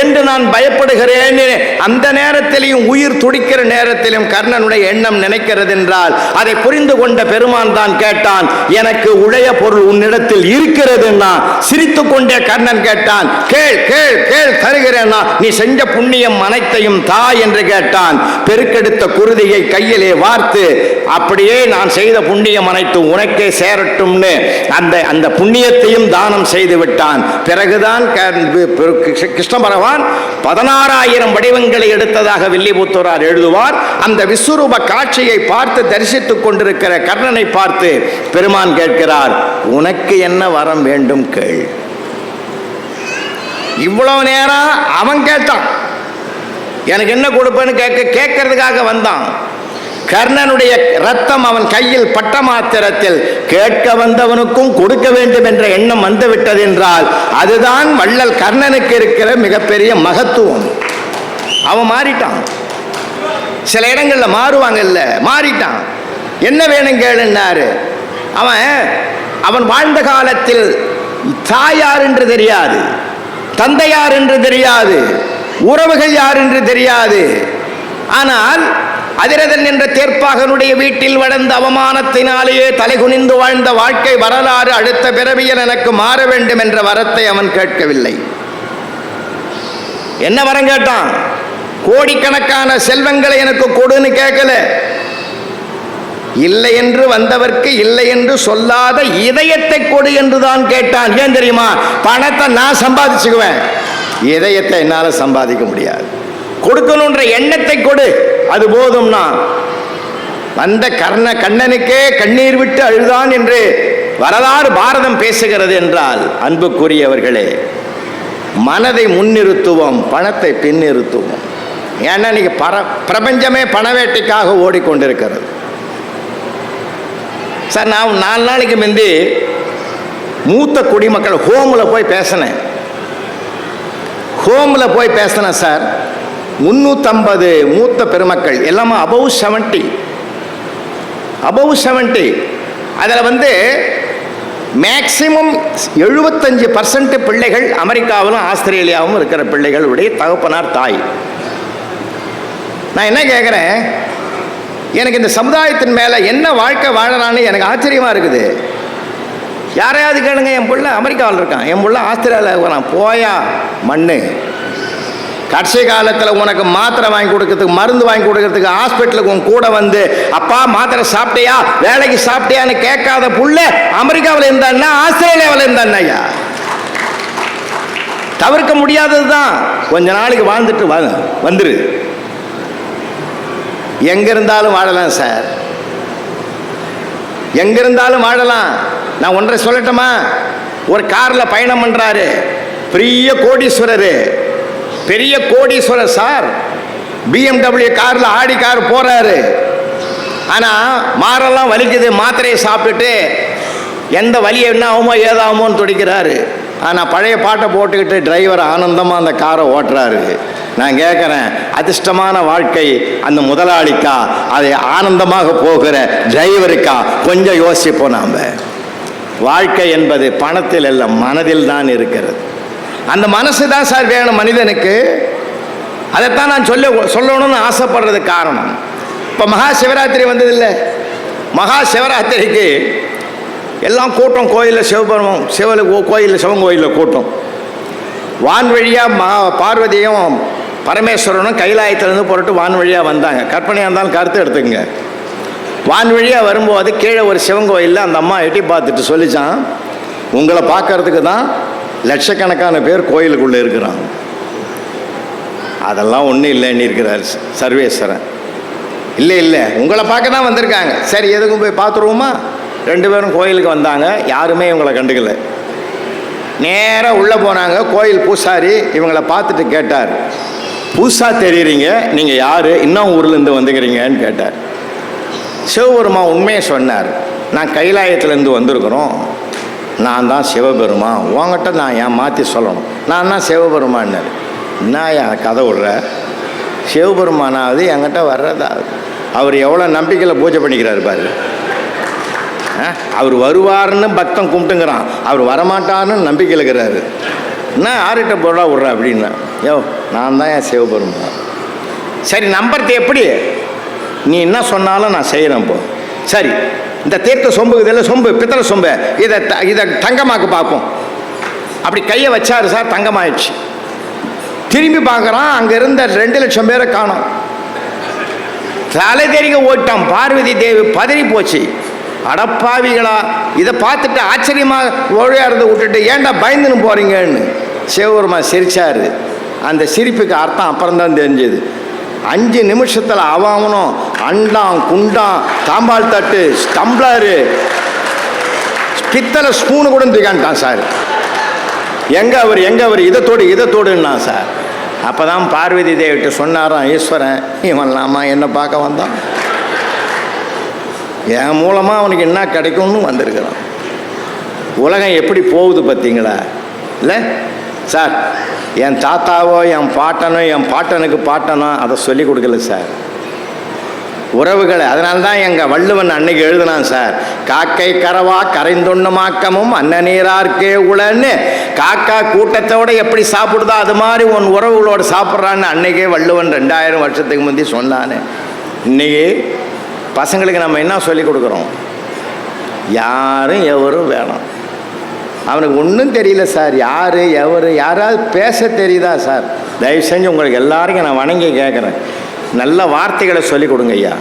என்று நான் பயப்படுகிறேன். அந்த நேரத்திலையும் உயிர் துடிக்கிற நேரத்திலும் கர்ணனுடைய எண்ணம் நினைக்கிறது என்றால் அதை புரிந்து கொண்ட பெருமான் தான் கேட்டான், எனக்கு உடைய பொருள் உன்னிடத்தில் இருக்கிறது. சிரித்து கொண்டே கர்ணன் கேட்டான், கேள் கேள் கேள் தருகிறேனா, நீ செஞ்ச புண்ணியம் அனைத்தையும் தா என்று கேட்டான். பெருக்கெடுத்த குருதியை கையிலே வார்த்து, அப்படியே நான் செய்த புண்ணியம் அனைத்தும் உனக்கே சேரட்டும்னு அந்த புண்ணியத்தையும் தானம் செய்து விட்டான். பிறகுதான் கிருஷ்ண பகவான் 16,000 வடிவங்களை எடுத்ததாக வில்லிபுத்தூரார் எழுதுவார். அந்த விஸ்வரூப காட்சியை பார்த்து தரிசித்துக் கொண்டிருக்கிற கர்ணனை பார்த்து பெருமான் கேட்கிறார், உனக்கு என்ன வரம் வேண்டும் கேள். இவ்வளவு நேரம் அவன் கேட்டான், எனக்கு என்ன கொடுப்பேன்னு கேட்கறதுக்காக வந்தான். கர்ணனுடைய ரத்தம் அவன் கையில் பட்ட மாத்திரத்தில் கேட்க வந்தவனுக்கும் கொடுக்க வேண்டும் என்ற எண்ணம் வந்துவிட்டது என்றால் அதுதான் வள்ளல் கர்ணனுக்கு இருக்கிற மிகப்பெரிய மகத்துவம். அவன் மாறிட்டான். சில இடங்கள்ல மாறுவாங்க, இல்ல மாறிட்டான். என்ன வேணும் கேளுன்னாரு. அவன் வாழ்ந்த காலத்தில் தாயார் என்று தெரியாது, தந்தையார் என்று தெரியாது, உறவுகள் யார் என்று தெரியாது. ஆனால் அதிரதன் என்ற தேர்ப்பாகனுடைய வீட்டில் வளர்ந்த அவமானத்தினாலேயே தலைகுனிந்து வாழ்ந்த வாழ்க்கை வரலாறு அடுத்த பிறவியில் எனக்கு மாற வேண்டும் என்ற வரத்தை அவன் கேட்கவில்லை. என்ன வரம் கேட்டான்? கோடிக்கணக்கான செல்வங்களை எனக்கு கொடுன்னு கேட்கல. இல்லை என்று வந்தவர்க்கு இல்லை என்று சொல்லாத இதயத்தை கொடு என்று தான் கேட்டான். ஏன் தெரியுமா? பணத்தை நான் சம்பாதிச்சுக்குவேன், இதயத்தை என்னால சம்பாதிக்க முடியாது. கொடுக்கணுன்ற எண்ணத்தை கொடு, அது போதும்னா. வந்த கண்ணனுக்கே கண்ணீர் விட்டு அழுதான் என்று வரலாறு பாரதம் பேசுகிறது என்றால், அன்புக்குரியவர்களே, மனதை முன்னிறுத்துவோம், பணத்தை பின்னிறுத்துவோம். ஏன்னா இன்னைக்கு பிரபஞ்சமே பணவேட்டைக்காக ஓடிக்கொண்டிருக்கிறது. சார், நான் 4 நாளைக்கு முந்தி மூத்த குடிமக்கள் ஹோமில் போய் பேசினேன் சார். 350 மூத்த பெருமக்கள், எல்லாமே above 70. அதில் மேக்சிமம் 75% பிள்ளைகள் அமெரிக்காவிலும் ஆஸ்திரேலியாவும் இருக்கிற பிள்ளைகளுடைய தகப்பனார் தாய். நான் என்ன கேட்குறேன், எனக்கு இந்த சமுதாயத்தின் மேலே என்ன வாழ்க்கை வாழறான்னு எனக்கு ஆச்சரியமாக இருக்குது. யாரையாவது கேளுங்க, என் பிள்ளை அமெரிக்காவில் இருக்கான், என் பிள்ளை ஆஸ்திரேலியாவில் இருக்கிறான், போயா மண்ணு. கடைசி காலத்தில் உனக்கு மாத்திரை வாங்கி கொடுக்கறதுக்கு, மருந்து வாங்கி கொடுக்கறதுக்கு ஹாஸ்பிட்டலுக்கு உன் கூட வந்து, அப்பா மாத்திரை சாப்பிட்டியா, வேலைக்கு சாப்பிட்டியான்னு கேட்காத புள்ள அமெரிக்காவில் இருந்தான்னா ஆஸ்திரேலியாவில் இருந்தான்னா ஐயா, தவிர்க்க முடியாதது தான். கொஞ்ச நாளைக்கு வாழ்ந்துட்டு வந்துரு. எங்க இருந்தாலும் வாழலாம் சார், எங்க இருந்தாலும் வாழலாம். நான் ஒன்றை சொல்லட்டுமா? ஒரு கார்ல பயணம் பண்றாரு பெரிய கோடீஸ்வரர் சார். BMW கார்ல, ஆடி கார் போறாரு. ஆனா மாரெல்லாம் வலிக்குது, மாத்திரையை சாப்பிட்டுட்டு எந்த வலி என்ன ஆகுமோ ஏதாகுமோன்னு துடிக்கிறாரு. ஆனா பழைய பாட்டை போட்டுக்கிட்டு டிரைவர் ஆனந்தமா அந்த காரை ஓட்டுறாரு. நான் கேட்குறேன், அதிர்ஷ்டமான வாழ்க்கை அந்த முதலாளிக்கா, அதை ஆனந்தமாக போகிற டிரைவருக்கா? கொஞ்சம் யோசிப்போம். நாம் வாழ்க்கை என்பது பணத்தில் அல்ல, மனதில் தான் இருக்கிறது. அந்த மனசு தான் சார் வேணும் மனிதனுக்கு. அதைத்தான் நான் சொல்லணும்னு ஆசைப்படுறது காரணம். இப்போ மகா சிவராத்திரி வந்ததில்லை, மகா சிவராத்திரிக்கு எல்லாம் கூட்டம் கோயிலில், கோயிலில் சிவன் கோயிலில் கூட்டம். வான் வழியாக பார்வதியும் பரமேஸ்வரனும் கைலாயத்திலேருந்து புறட்டு வான் வழியாக வந்தாங்க. கற்பனையாக இருந்தாலும் கருத்து எடுத்துக்கங்க. வான் வழியாக வரும்போது கீழே ஒரு சிவன் கோயிலில் அந்த அம்மா எட்டி பார்த்துட்டு சொல்லிச்சான், உங்களை பார்க்கறதுக்கு தான் லட்சக்கணக்கான பேர் கோயிலுக்குள்ளே இருக்கிறாங்க. அதெல்லாம் ஒன்றும் இல்லைன்னு இருக்கிறார் சர்வேஸ்வரன். இல்லை உங்களை பார்க்க தான் வந்திருக்காங்க. சரி, எதுக்கும் போய் பார்த்துருவோமா? 2 பேரும் கோயிலுக்கு வந்தாங்க. யாருமே இவங்களை கண்டுக்கல. நேராக உள்ளே போனாங்க. கோயில் பூசாரி இவங்களை பார்த்துட்டு கேட்டார், புதுசாக தெரியுறீங்க, நீங்கள் யார், இன்னும் ஊர்லேருந்து வந்துக்கிறீங்கன்னு கேட்டார். சிவபெருமான் உண்மையை சொன்னார், நான் கைலாயத்துலேருந்து வந்திருக்கிறோம், நான் தான் சிவபெருமான். உங்ககிட்ட நான் ஏன் மாற்றி சொல்லணும், நான் தான் சிவபெருமான்னாரு. என்ன கதை விடுற, சிவபெருமானாவது என்கிட்ட வர்றதாவது. அவர் எவ்வளோ நம்பிக்கையில் பூஜை பண்ணிக்கிறாரு பாரு. அவர் வருவார்னு பக்தன் கும்பிட்டுங்கிறான், அவர் வரமாட்டார்னு நம்பிக்கையில் இருக்கிறாரு. என்ன யார்கிட்ட பொருளா விட்றா அப்படின்னா, யோ நான் தான் என் சிவபெருமான். சரி நம்புறது எப்படி? நீ என்ன சொன்னாலும் நான் செய்கிறேன். இப்போ சரி, இந்த தீர்த்த சொம்பு இதெல்லாம் சொம்பு பித்தளை சொம்பு, இதை தங்கமாக்கு பார்ப்போம். அப்படி கையை வச்சாரு சார், தங்கமாயிடுச்சு. திரும்பி பார்க்குறான், அங்கே இருந்த 2 லட்சம் பேரை காணோம். தலை தெறிக்க ஓட்டான். பார்வதி தேவி பதறி போச்சு. அடப்பாவிகளா, இதை பார்த்துட்டு ஆச்சரியமாக ஒழியாரதை விட்டுட்டு ஏன்டா பயந்துன்னு போகிறீங்கன்னு சிவபெருமான் சிரிச்சார். அந்த சிரிப்புக்கு அர்த்தம் அப்புறம்தான் தெரிஞ்சது. 5 நிமிஷத்தில் அவனும் அண்டாம் குண்டாம் தாம்பால் தட்டு டம்ளரு பித்தளை ஸ்பூனு கூட தூக்கான்ட்டான் சார். எங்கே அவர் இதை தோடுன்னா சார். அப்போ தான் பார்வதி தேவிட்ட சொன்னாராம் ஈஸ்வரன், இவன்லாமா என்னை பார்க்க வந்தான், என் மூலமாக அவனுக்கு என்ன கிடைக்கும்னு வந்திருக்கிறான். உலகம் எப்படி போகுது பார்த்தீங்களா? இல்லை சார், என் தாத்தாவோ என் பாட்டனோ என் பாட்டனுக்கு பாட்டனோ அதை சொல்லி கொடுக்கல சார், உறவுகளை. அதனால தான் எங்கள் வள்ளுவன் அன்னைக்கு எழுதினான் சார், காக்கை கரவா கரைந்துண்ணமாக்கமும் அன்னநீரார்க்கே உளன்னு. காக்கா கூட்டத்தோடு எப்படி சாப்பிடுதோ அது மாதிரி உன் உறவுகளோடு சாப்பிட்றான்னு அன்னைக்கே வள்ளுவன் 2000 வருஷத்துக்கு முந்தி சொன்னானே. இன்னைக்கு பசங்களுக்கு நம்ம என்ன சொல்லி கொடுக்குறோம்? யாரும் எவரும் வேணாம், அவனுக்கு ஒன்றும் தெரியல சார். யார் எவர் யாராவது பேச தெரியுதா சார்? தயவு செஞ்சு உங்களுக்கு எல்லாருக்கும் நான் வணங்கி கேட்குறேன், நல்ல வார்த்தைகளை சொல்லிக் கொடுங்க ஐயா.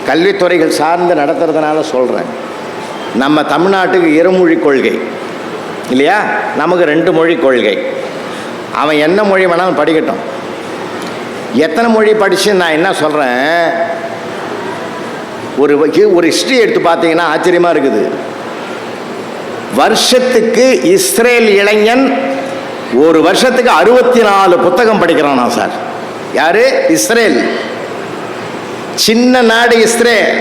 கல்வித்துறைகள் சார்ந்து நடத்துறதுனால சொல்கிறேன். நம்ம தமிழ்நாட்டுக்கு 2 மொழி கொள்கை இல்லையா? நமக்கு 2 மொழி கொள்கை. அவன் என்ன மொழி வேணாலும் படிக்கட்டும். எத்தனை மொழி படித்து நான் என்ன சொல்கிறேன், ஒரு ஹிஸ்ட்ரி எடுத்து பார்த்தீங்கன்னா ஆச்சரியமாக இருக்குது. வருஷத்துக்கு இஸ்ரேல் இளைஞன் ஒரு வருஷத்துக்கு 64 புத்தகம் படிக்கிறானா சார். யாரு? இஸ்ரேல். சின்ன நாடு இஸ்ரேல்.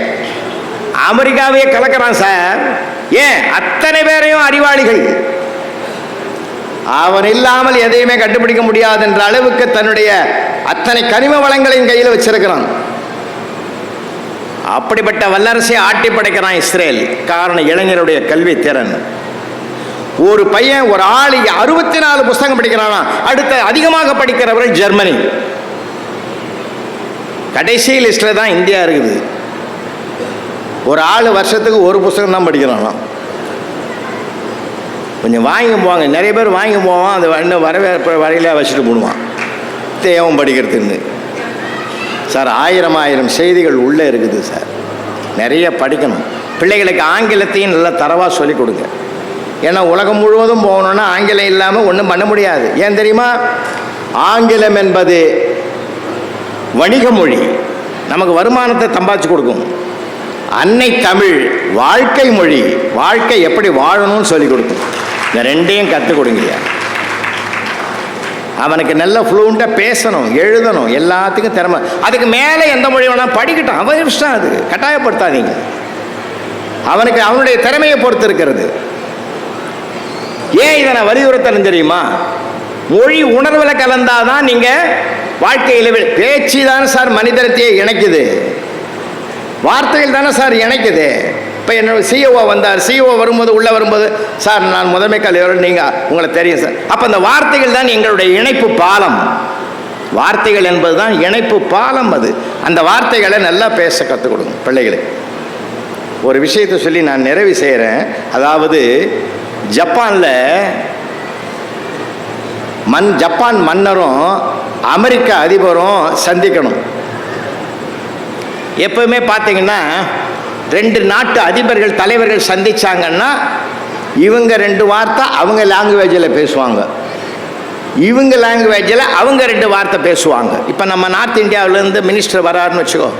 அமெரிக்காவே கலக்கிறான் சார். ஏன்? அத்தனை பேரையும் அறிவாளிகள். அவன் இல்லாமல் எதையுமே கண்டுபிடிக்க முடியாது என்ற அளவுக்கு தன்னுடைய அத்தனை கனிம வளங்களையும் கையில் வச்சிருக்கிறான். அப்படிப்பட்ட வல்லரசை ஆட்டி படைக்கிறான் இஸ்ரேல். காரணம் இளைஞருடைய கல்வி திறன். ஒரு பையன் ஒரு ஆள் 64 புத்தகம் படிக்கிறானா. அடுத்த அதிகமாக படிக்கிறவர்கள் ஜெர்மனி. கடைசி லிஸ்டில் தான் இந்தியா இருக்குது. ஒரு ஆள் வருஷத்துக்கு 1 புத்தகம் தான் படிக்கிறானா. கொஞ்சம் வாங்கி போவாங்க, நிறைய பேர் வாங்கி போவான். அது இன்னும் வரவேற்பு வரையில வச்சுட்டு போடுவான் தேவம் படிக்கிறதுன்னு. சார் 1000 செய்திகள் உள்ளே இருக்குது சார். நிறைய படிக்கணும். பிள்ளைகளுக்கு ஆங்கிலத்தையும் நல்லா தரவாக சொல்லிக் கொடுங்க. ஏன்னா உலகம் முழுவதும் போகணுன்னா ஆங்கிலம் இல்லாமல் ஒன்றும் பண்ண முடியாது. ஏன் தெரியுமா? ஆங்கிலம் என்பது வணிக மொழி, நமக்கு வருமானத்தை சம்பாதிச்சு கொடுக்கும். அன்னை தமிழ் வாழ்க்கை மொழி, வாழ்க்கை எப்படி வாழணும்னு சொல்லிக் கொடுக்கும். இந்த 2ஐயும் கற்றுக் கொடுங்க. அவனுக்கு நல்ல ஃப்ளூண்ட்டாக பேசணும், எழுதணும், எல்லாத்துக்கும் திறமை. அதுக்கு மேலே எந்த மொழி வேணால் படிக்கட்டும், அவன் இஷ்டம். அது கட்டாயப்படுத்தாதீங்க. அவனுக்கு அவனுடைய திறமையை பொறுத்து இருக்கிறது. ஏன் இதை நான் வலியுறுத்தணும் தெரியுமா? மொழி உணர்வில் கலந்தாதான் நீங்கள் வாழ்க்கையில். பேச்சு தானே சார் மனிதனத்தையே இணைக்குது, வார்த்தைகள் தானே சார் இணைக்குது. இப்போ என்னோட சிஓ வந்தார். சிஓ வரும்போது உள்ளே வரும்போது, சார் நான் முதன்மை கல்வியோடு நீங்கள் உங்களுக்கு தெரியும் சார். அப்போ அந்த வார்த்தைகள் தான் எங்களுடைய இணைப்பு பாலம். வார்த்தைகள் என்பது தான் இணைப்பு பாலம். அது அந்த வார்த்தைகளை நல்லா பேச கற்றுக் கொடுங்க பிள்ளைகளுக்கு. ஒரு விஷயத்தை சொல்லி நான் நிறைவு செய்கிறேன். அதாவது ஜப்பானில் ஜப்பான் மன்னரும் அமெரிக்க அதிபரும் சந்திக்கணும். எப்பவுமே பார்த்தீங்கன்னா 2 நாட்டு அதிபர்கள் தலைவர்கள் சந்திச்சாங்கன்னா இவங்க 2 வார்த்தை அவங்க லாங்குவேஜில் பேசுவாங்க, இவங்க லாங்குவேஜில் அவங்க 2 வார்த்தை பேசுவாங்க. இப்போ நம்ம நார்த் இந்தியாவிலேருந்து மினிஸ்டர் வராருன்னு வச்சுக்கோ,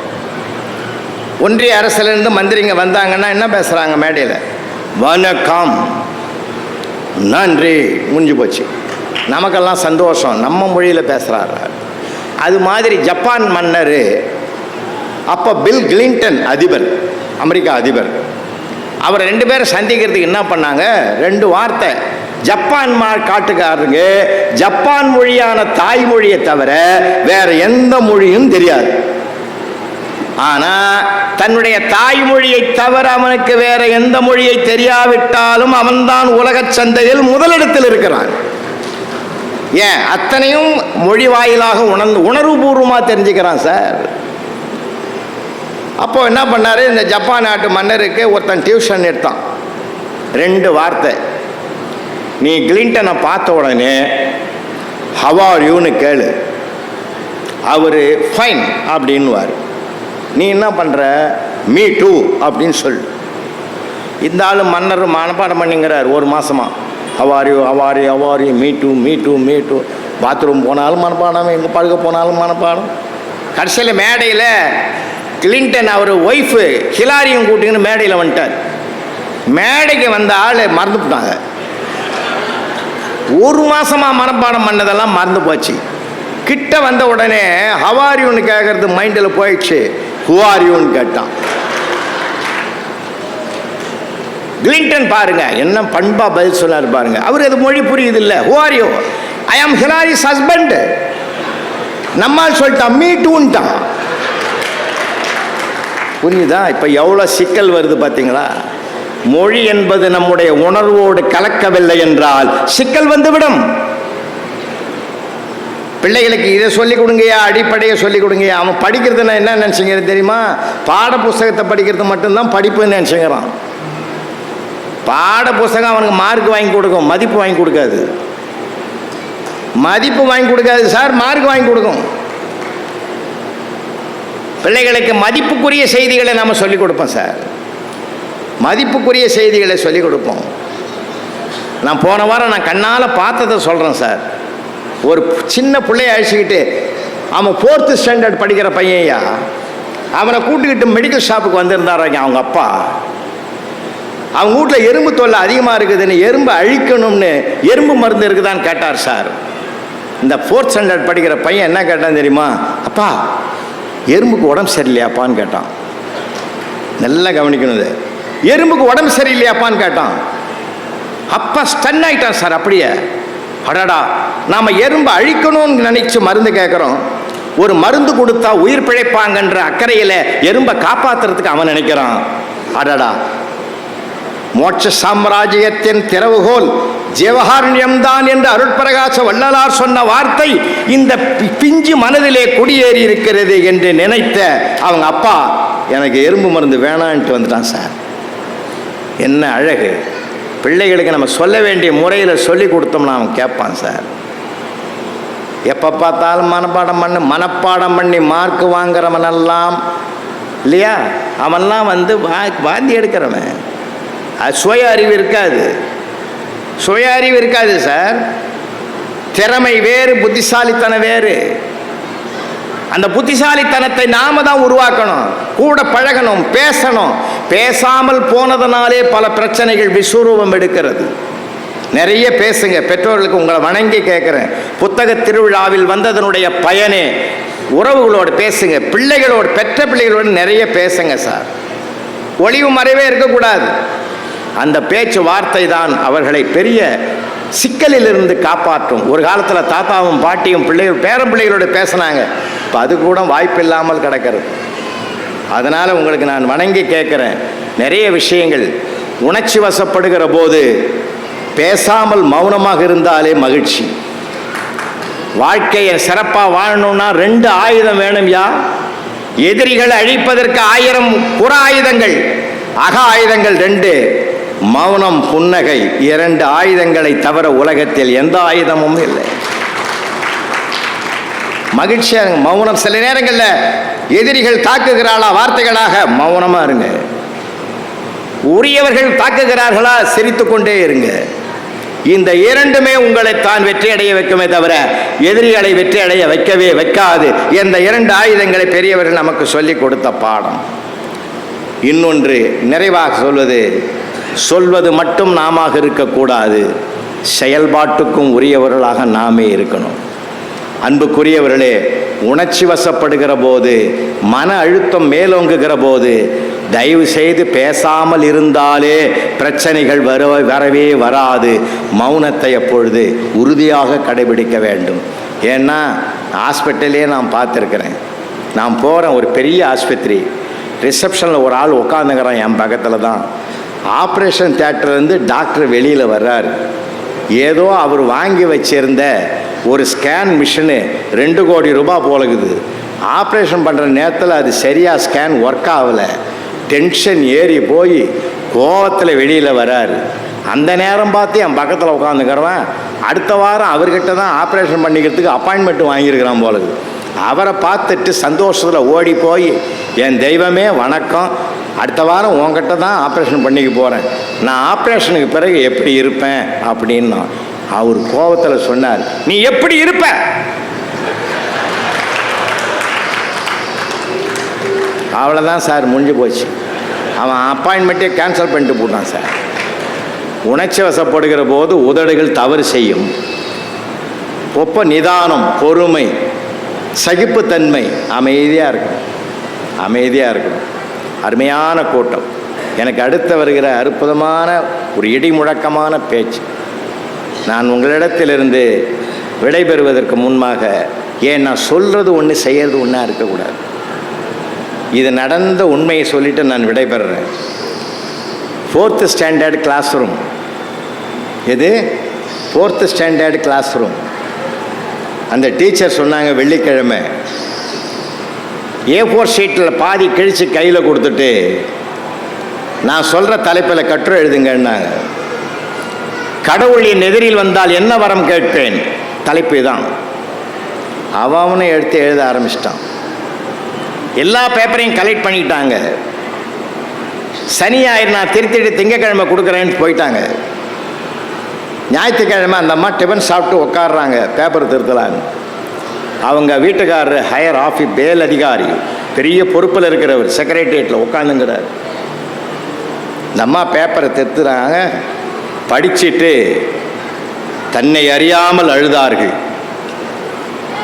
ஒன்றிய அரசுலேருந்து மந்திரிங்க வந்தாங்கன்னா என்ன பேசுகிறாங்க மேடையில்? வணக்கம், நன்றி, முடிஞ்சு போச்சு. நமக்கெல்லாம் சந்தோஷம், நம்ம மொழியில் பேசுகிறாரு. அது மாதிரி ஜப்பான் மன்னர் அப்போ பில் கிளின்டன் அதிபர், அமெரிக்கா அதிபர், அவர் 2 பேரும் சந்திக்கிறதுக்கு என்ன பண்ணாங்க? 2 வார்த்தை ஜப்பான் காட்டுக்காரங்க ஜப்பான் மொழியான தாய்மொழியை தவிர வேற எந்த மொழியும் தெரியாது. ஆனா தன்னுடைய தாய்மொழியை தவிர அவனுக்கு வேற எந்த மொழியை தெரியாவிட்டாலும் அவன்தான் உலக சந்தையில் முதலிடத்தில் இருக்கிறான். ஏன்? அத்தனையும் மொழி வாயிலாக உணர்வுபூர்வமாக தெரிஞ்சுக்கிறான் சார். அப்போ என்ன பண்ணாரு, இந்த ஜப்பான் நாட்டு மன்னருக்கு ஒருத்தன் டியூஷன் எடுத்தான். 2 வார்த்தை. நீ கிளின்டனை பார்த்த உடனே ஹவ் ஆர் யூன்னு கேளு, அவர் ஃபைன் அப்படின்னுவார். நீ என்ன பண்ணுற, மீ டூ அப்படின்னு சொல்லு. இந்த ஆள் மன்னர் மனப்பாடம் பண்ணிங்கிறார் 1 மாதமா. ஹவாரி ஹவாரி ஹவாரி me too me too me too. Bathroom போனாலும் மனப்பாடம், எங்கே படுக்க போனாலும் மனப்பாடம். கடைசியில் மேடையில் கிளின்டன் அவர் ஒய்ஃபு ஹிலாரியும் கூட்டிங்கன்னு மேடையில் வந்துட்டார். மேடைக்கு வந்த ஆள் மறந்துவிட்டாங்க. 1 மாதமாக மனப்பாடம் பண்ணதெல்லாம் மறந்து போச்சு. கிட்ட வந்த உடனே ஹவாரியூன்னு கேட்கறது மைண்டில் போயிடுச்சு. ஹுவாரியூன்னு கேட்டான். கிளின்டன் பாருங்க என்ன பண்பா பதில் சொன்னார் பாருங்க. அவர் அது மொழி புரியுது இல்லை. ஹுவாரியோ, ஐ ஆம் ஹிலாரிஸ் ஹஸ்பண்ட். நம்மால் சொல்லிட்டான் மீ டூன்ட்டான். புரியுதா? இப்போ எவ்வளோ சிக்கல் வருது பார்த்தீங்களா? மொழி என்பது நம்முடைய உணர்வோடு கலக்கவில்லை என்றால் சிக்கல் வந்துவிடும். பிள்ளைகளுக்கு இதை சொல்லிக் கொடுங்கயா, அடிப்படையை சொல்லிக் கொடுங்கயா. அவன் படிக்கிறதுனா என்ன நினச்சிங்க தெரியுமா? பாட புஸ்தகத்தை படிக்கிறது மட்டும்தான் படிப்புன்னு நினச்சிக்கிறான். பாட புஸ்தகம் அவனுக்கு மார்க் வாங்கி கொடுக்கும், மதிப்பு வாங்கி கொடுக்காது. மதிப்பு வாங்கி கொடுக்காது சார், மார்க் வாங்கி கொடுக்கும். பிள்ளைகளுக்கு மதிப்புக்குரிய செய்திகளை நம்ம சொல்லிக் கொடுப்போம் சார். மதிப்புக்குரிய செய்திகளை சொல்லிக் கொடுப்போம். நான் போன வாரம் நான் கண்ணால் பார்த்ததை சொல்கிறேன் சார். ஒரு சின்ன பிள்ளைய அழைச்சிக்கிட்டு, அவன் 4th ஸ்டாண்டர்ட் படிக்கிற பையன்யா, அவனை கூட்டுக்கிட்டு மெடிக்கல் ஷாப்புக்கு வந்திருந்தாராங்க அவங்க அப்பா. அவங்க வீட்டில் எறும்பு தொல்லை அதிகமாக இருக்குதுன்னு எறும்பு அழிக்கணும்னு எறும்பு மருந்து இருக்குதான்னு கேட்டார் சார். இந்த 4th ஸ்டாண்டர்ட் படிக்கிற பையன் என்ன கேட்டான் தெரியுமா? அப்பா எறும்புக்கு உடம்பு சரியில்லையாப்பான்னு கேட்டான். நல்லா கவனிக்கணும். எறும்புக்கு உடம்பு சரியில்லையாப்பான்னு கேட்டான். அப்பா ஸ்டன் ஆயிட்டான் சார். அப்படியே அடாடா, நாம் எறும்பு அழிக்கணும்னு நினைச்சு மருந்து கேட்குறோம். ஒரு மருந்து கொடுத்தா உயிர் பிழைப்பாங்கன்ற அக்கறையில் எறும்பை காப்பாற்றுறதுக்கு அவன் நினைக்கிறான். அடாடா, மோட்ச சாம்ராஜ்யத்தின் திறவுகோல் ஜீவகாருண்யம்தான் என்று அருட்பிரகாச வள்ளலார் சொன்ன வார்த்தை இந்த பிஞ்சு மனதிலே குடியேறி இருக்கிறது என்று நினைத்த அவங்க அப்பா எனக்கு எறும்பு மருந்து வேணான்ட்டு வந்துட்டான் சார். என்ன அழகு! பிள்ளைகளுக்கு நம்ம சொல்ல வேண்டிய முறையில் சொல்லி கொடுத்தோம்னா அவன் கேட்பான் சார். எப்போ பார்த்தாலும் மனப்பாடம் பண்ணி மார்க் வாங்குறவனெல்லாம் இல்லையா, அவன்லாம் வாந்தி எடுக்கிறவன். அது சுய அறிவு இருக்காது, சுய அறிவு இருக்காது சார். திறமை வேறு, புத்திசாலித்தனம் வேறு. அந்த புத்திசாலித்தனத்தை நாம தான் உருவாக்கணும். கூட பழகணும், பேசணும். பேசாமல் போனதனாலே பல பிரச்சனைகள் விஸ்வரூபம் எடுக்கிறது. நிறைய பேசுங்க. பெற்றோர்களுக்கு உங்களை வணங்கி கேட்குறேன், புத்தக திருவிழாவில் வந்ததனுடைய பயனே உறவுகளோடு பேசுங்க. பிள்ளைகளோடு, பெற்ற பிள்ளைகளோடு நிறைய பேசுங்க சார். ஒளிவு மறைவே இருக்கக்கூடாது. அந்த பேச்சு வார்த்தை தான் அவர்களை பெரிய சிக்கலிலிருந்து காப்பாற்றும். ஒரு காலத்தில் தாத்தாவும் பாட்டியும் பிள்ளைகள் பேரம் பிள்ளைகளோடு பேசினாங்க. இப்போ அது கூட வாய்ப்பு இல்லாமல் கிடக்கிறது. அதனால் உங்களுக்கு நான் வணங்கி கேட்குறேன், நிறைய விஷயங்கள் உணர்ச்சி வசப்படுகிற போது பேசாமல் மௌனமாக இருந்தாலே மகிழ்ச்சி. வாழ்க்கையை சிறப்பாக வாழணும்னா 2 ஆயுதம் வேணும்யா. எதிரிகளை அழிப்பதற்கு 1000 புற ஆயுதங்கள், அக ஆயுதங்கள் 2. மௌனம், புன்னகை 2 ஆயுதங்களை தவிர உலகத்தில் எந்த ஆயுதமும் இல்லை. மகிழ்ச்சியாக மௌனம். சில நேரங்களில் எதிரிகள் தாக்குகிறாளா வார்த்தைகளாக, மௌனமாக இருங்க. உரியவர்கள் தாக்குகிறார்களா, சிரித்துக்கொண்டே இருங்க. இந்த 2மே உங்களை தான் வெற்றி அடைய வைக்குமே தவிர எதிரிகளை வெற்றி அடைய வைக்கவே வைக்காது. இந்த 2 ஆயுதங்களை பெரியவர்கள் நமக்கு சொல்லிக் கொடுத்த பாடம். இன்னொன்று நிறைவாக சொல்வது மட்டும் நாம இருக்கக்கூடாது, செயல்பாட்டுக்கும் உரியவர்களாக நாமே இருக்கணும். அன்புக்குரியவர்களே, உணர்ச்சி வசப்படுகிற போது, மன அழுத்தம் மேலோங்குகிற போது தயவு செய்து பேசாமல் இருந்தாலே பிரச்சனைகள் வரவே வராது. மௌனத்தை அப்பொழுது உறுதியாக கடைபிடிக்க வேண்டும். ஏன்னா ஹாஸ்பிட்டலே நான் பார்த்துருக்கிறேன். நான் போகிறேன் ஒரு பெரிய ஆஸ்பத்திரி, ரிசப்ஷனில் ஒரு ஆள் உட்காந்துக்கிறான் என் பக்கத்தில் தான். ஆப்ரேஷன் தியேட்டர்லேருந்து டாக்டர் வெளியில் வர்றார். ஏதோ அவர் வாங்கி வச்சிருந்த ஒரு ஸ்கேன் மிஷினு 2 கோடி ரூபாய் போலகுது. ஆப்ரேஷன் பண்ணுற நேரத்தில் அது சரியாக ஸ்கேன் ஒர்க் ஆகலை. டென்ஷன் ஏறி போய் கோவத்தில் வெளியில் வராரு. அந்த நேரம் பார்த்து என் பக்கத்தில் உட்காந்துக்கிறவன் அடுத்த வாரம் அவர்கிட்ட தான் ஆப்ரேஷன் பண்ணிக்கிறதுக்கு அப்பாயின்மெண்ட் வாங்கியிருக்கிறான் போலது. அவரை பார்த்துட்டு சந்தோஷத்தில் ஓடி போய், என் தெய்வமே வணக்கம், அடுத்த வாரம் உங்ககிட்ட தான் ஆப்ரேஷன் பண்ணிக்க போகிறேன், நான் ஆப்ரேஷனுக்கு பிறகு எப்படி இருப்பேன் அப்படின்னா அவர் கோபத்தில் சொன்னார், நீ எப்படி இருப்ப? அவ்வளோதான் சார், முடிஞ்சு போச்சு. அவன் அப்பாயின்மெண்ட்டே கேன்சல் பண்ணிட்டு போட்டான் சார். உணர்ச்சி வசப்படுகிற போது உதடுகள் தவறு செய்யும். ஒப்ப நிதானம், பொறுமை, சகிப்புத்தன்மை, அமைதியாக இருக்கணும், அமைதியாக இருக்கணும். அருமையான கூட்டம். எனக்கு அடுத்து வருகிற அற்புதமான ஒரு இடி முழக்கமான பேச்சு. நான் உங்களிடத்திலிருந்து விடைபெறுவதற்கு முன்பாக, ஏன் நான் சொல்கிறது ஒன்று செய்கிறது ஒன்றா இருக்கக்கூடாது. இது நடந்த உண்மையை சொல்லிவிட்டு நான் விடைபெறுறேன். 4th ஸ்டாண்டர்ட் கிளாஸ் ரூம், இது 4th ஸ்டாண்டர்ட் கிளாஸ் ரூம். அந்த டீச்சர் சொன்னாங்க, வெள்ளிக்கிழமை A4 ஷீட்டில் பாதி கிழிச்சு கையில் கொடுத்துட்டு, நான் சொல்கிற தலைப்பில் கட்டுரை எழுதுங்கன்னாங்க. கடவுளின் எதிரில் வந்தால் என்ன வரம் கேட்பேன், தலைப்பு தான். அவனை எடுத்து எழுத ஆரம்பிச்சிட்டான். எல்லா பேப்பரையும் கலெக்ட் பண்ணிக்கிட்டாங்க. சனி ஞாயிறு நான் திருத்திட்டு திங்கக்கிழமை கொடுக்குறேன்னு போயிட்டாங்க. ஞாயிற்றுக்கிழமை அந்த அம்மா டிஃபன் சாப்பிட்டு உட்காடுறாங்க, பேப்பர் திருத்தலான்னு. அவங்க வீட்டுக்காரர் ஹையர் ஆஃபீஸ் பேல் அதிகாரி, பெரிய பொறுப்பில் இருக்கிறவர், செக்ரட்டரியேட்டில் உட்காந்துங்கிறார். இந்த அம்மா பேப்பரை திருத்துறாங்க. படிச்சுட்டு தன்னை அறியாமல் அழுதார்கள்.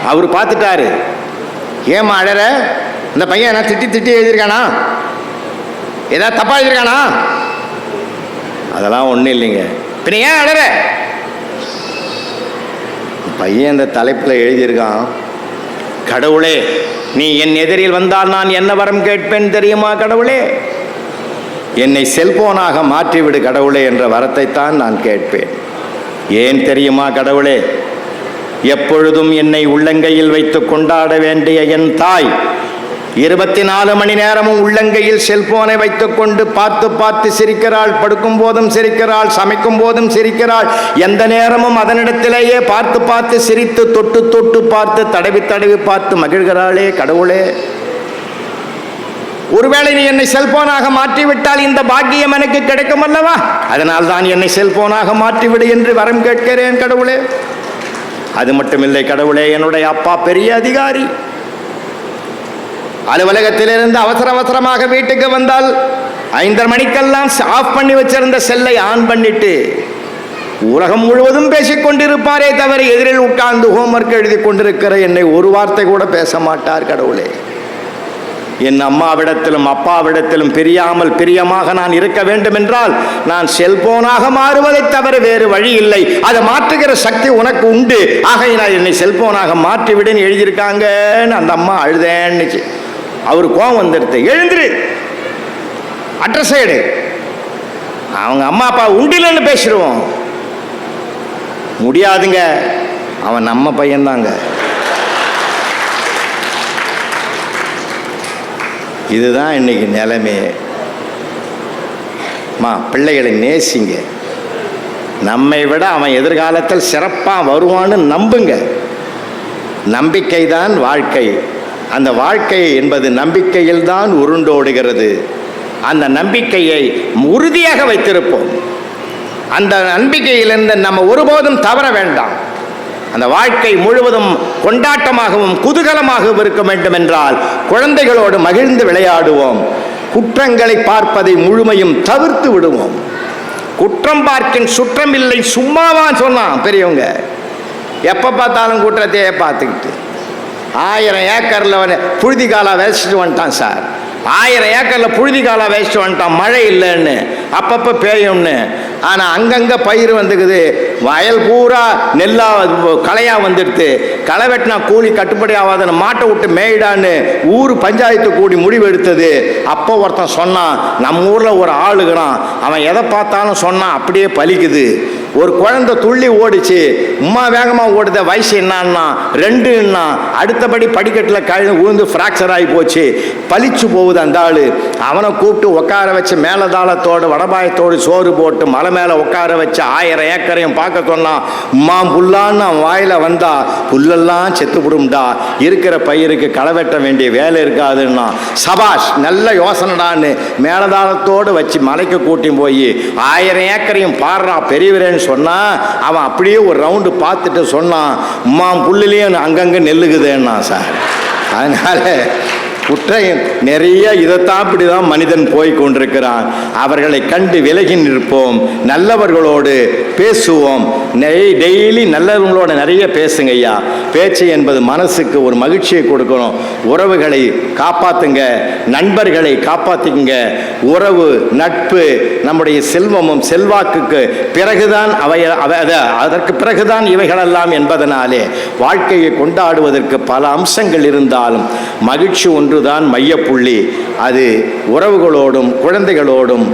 அவர் பார்த்துட்டாரு. ஏம்மா அழற? இந்த பையன் என்ன திட்டி திட்டி எழுதியிருக்கானா? ஏதாவது தப்பா எழுதியிருக்கானா? அதெல்லாம் ஒன்றும் இல்லைங்க. பின்ன ஏன் அழற? பையன் இந்த தலைப்பில் எழுதியிருக்கான், கடவுளே நீ என் எதிரில் வந்தால் நான் என்ன வரம் கேட்பேன் தெரியுமா கடவுளே? என்னை செல்போனாக மாற்றிவிடு கடவுளே என்ற வரத்தைத்தான் நான் கேட்பேன். ஏன் தெரியுமா கடவுளே? எப்பொழுதும் என்னை உள்ளங்கையில் வைத்து கொண்டாட வேண்டிய என் தாய் 24 மணி நேரமும் உள்ளங்கையில் செல்போனை வைத்துக்கொண்டு பார்த்து பார்த்து சிரிக்கிறாள். படுக்கும் போதும் சிரிக்கிறாள், சமைக்கும் போதும் சிரிக்கிறாள். எந்த நேரமும் அதனிடத்திலேயே பார்த்து பார்த்து சிரித்து, தொட்டு தொட்டு பார்த்து, தடவி தடவி பார்த்து மகிழ்கிறாளே கடவுளே. ஒருவேளை நீ என்னை செல்போனாக மாற்றிவிட்டால் இந்த பாக்கியம் எனக்கு கிடைக்கும் அல்லவா? அதனால் தான் என்னை செல்போனாக மாற்றிவிடு என்று வரம் கேட்கிறேன் கடவுளே. அது மட்டுமில்லை கடவுளே, என்னுடைய அப்பா பெரிய அதிகாரி. அலுவலகத்திலிருந்து அவசர அவசரமாக வீட்டுக்கு வந்தால் 5:30 மணிக்கெல்லாம் ஆஃப் பண்ணி வச்சிருந்த செல்லை ஆன் பண்ணிட்டு உலகம் முழுவதும் பேசிக்கொண்டிருப்பாரே தவிர எதிரில் உட்கார்ந்து ஹோம்ஒர்க் எழுதி கொண்டிருக்கிற என்னை ஒரு வார்த்தை கூட பேச மாட்டார் கடவுளே. என் அம்மாவிடத்திலும் அப்பாவிடத்திலும் பிரியமாக நான் இருக்க வேண்டும் என்றால் நான் செல்போனாக மாறுவதை தவிர வேறு வழி இல்லை. அதை மாற்றுகிற சக்தி உனக்கு உண்டு, ஆகையினால் என்னை செல்போனாக மாற்றிவிடுன்னு எழுதியிருக்காங்கன்னு அந்த அம்மா அழுதேன்னுச்சு. அவரு கோவம் வந்துடுது. எழுந்துரு, அட்ரஸ் எடு, அவங்க அம்மா அப்பா உண்டிலன்னு பேசிடுவோம். முடியாதுங்க, அவன் நம்ம பையன்தாங்க. இதுதான் இன்னைக்கு நிலைமையே. பிள்ளைகளை நேசிங்க. நம்மை விட அவன் எதிர்காலத்தில் சிறப்பாக வருவான்னு நம்புங்க. நம்பிக்கை தான் வாழ்க்கை. அந்த வாழ்க்கை என்பது நம்பிக்கையில் தான் உருண்டோடுகிறது. அந்த நம்பிக்கையை உறுதியாக வைத்திருப்போம். அந்த நம்பிக்கையிலிருந்து நம்ம ஒருபோதும் தவற வேண்டாம். அந்த வாழ்க்கை முழுவதும் கொண்டாட்டமாகவும் குதூகலமாகவும் இருக்க வேண்டும் என்றால் குழந்தைகளோடு மகிழ்ந்து விளையாடுவோம். குற்றங்களை பார்ப்பதை முழுமையும் தவிர்த்து விடுவோம். குற்றம் பார்க்கின் சுற்றம் இல்லை, சும்மாவா சொன்னான் பெரியவங்க. எப்போ பார்த்தாலும் குற்றத்தையே பார்த்துக்கிட்டு 1000 ஏக்கரில் புழுதி காலா விதைச்சிட்டு வந்துட்டான் சார். 1000 ஏக்கரில் புழுதி காலம் வேஸ்ட் வந்துட்டான், மழை இல்லைன்னு, அப்பப்போ பேயும்னு. ஆனால் அங்கங்கே பயிர் வந்துக்குது, வயல் பூரா நெல்லா களையாக வந்துடுது. களை வெட்டினா கூலி கட்டுப்படி ஆகாதுன்னு மாட்டை விட்டு மேயிடான்னு ஊர் பஞ்சாயத்து கூடி முடிவு எடுத்தது. அப்போ ஒருத்தன் சொன்னான், நம்ம ஊரில் ஒரு ஆளுகிறான், அவன் எதை பார்த்தாலும் சொன்னான் அப்படியே பலிக்குது. ஒரு குழந்தை துள்ளி ஓடிச்சு, உம்மா வேகமாக ஓடுத, வயசு என்னான்னா 2ன்னா, அடுத்தபடி படிக்கட்டில் விழுந்து ஃப்ராக்சர் ஆகி போச்சு, பலிச்சு போகுது அந்த ஆள். அவனை கூப்பிட்டு உட்கார வச்சு மேலதாளத்தோடு வடபாயத்தோடு சோறு போட்டு மலை மேலே உட்கார வச்சு 1000 ஏக்கரையும் பார்க்க சொன்னான். உம்மா புல்லான்னு அவன் வாயில் வந்தா புல்லெல்லாம் செத்து விடும்டா, இருக்கிற பயிருக்கு களை வெட்ட வேண்டிய வேலை இருக்காதுன்னா. சபாஷ், நல்ல யோசனைடான்னு மேலதாளத்தோடு வச்சு மலைக்கு கூட்டி போய் 1000 ஏக்கரையும் பாடுறா பெரியவரேன்னு சொன்னா. அவன் அப்படியே ஒரு ரவுண்டு பார்த்துட்டு சொன்னான், உம்மா புல்லுலேயும் அங்கங்கே நெல்லுக்குதுன்னா சார். அதனால குற்றம் நிறைய, இதைத்தான் இப்படிதான் மனிதன் போய் கொண்டிருக்கிறான். அவர்களை கண்டு விலகி நிற்போம், நல்லவர்களோடு பேசுவோம். டெய்லி நல்லவங்களோட நிறைய பேசுங்க ஐயா. பேச்சு என்பது மனசுக்கு ஒரு மகிழ்ச்சியை கொடுக்கணும். உறவுகளை காப்பாற்றுங்க, நண்பர்களை காப்பாற்றிக்குங்க. உறவு, நட்பு நம்முடைய செல்வமும் செல்வாக்குக்கு பிறகுதான் அதற்கு பிறகுதான் இவைகளெல்லாம் என்பதனாலே வாழ்க்கையை கொண்டாடுவதற்கு பல அம்சங்கள் இருந்தாலும் மகிழ்ச்சி ஒன்றுதான் மையப்புள்ளி. அது உறவுகளோடும் குழந்தைகளோடும்.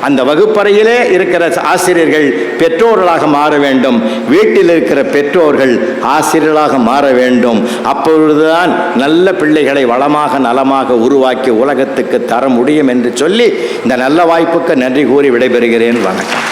அந்த வகுப்பறையிலே இருக்கிற ஆசிரியர்கள் பெற்றோர்களாக மாற வேண்டும், வீட்டில் இருக்கிற பெற்றோர்கள் ஆசிரியர்களாக மாற வேண்டும். அப்பொழுதுதான் நல்ல பிள்ளைகளை வளமாக நலமாக உருவாக்கி உலகத்துக்கு தர முடியும் என்று சொல்லி இந்த நல்ல வாய்ப்புக்கு நன்றி கூறி விடைபெறுகிறேன். வணக்கம்.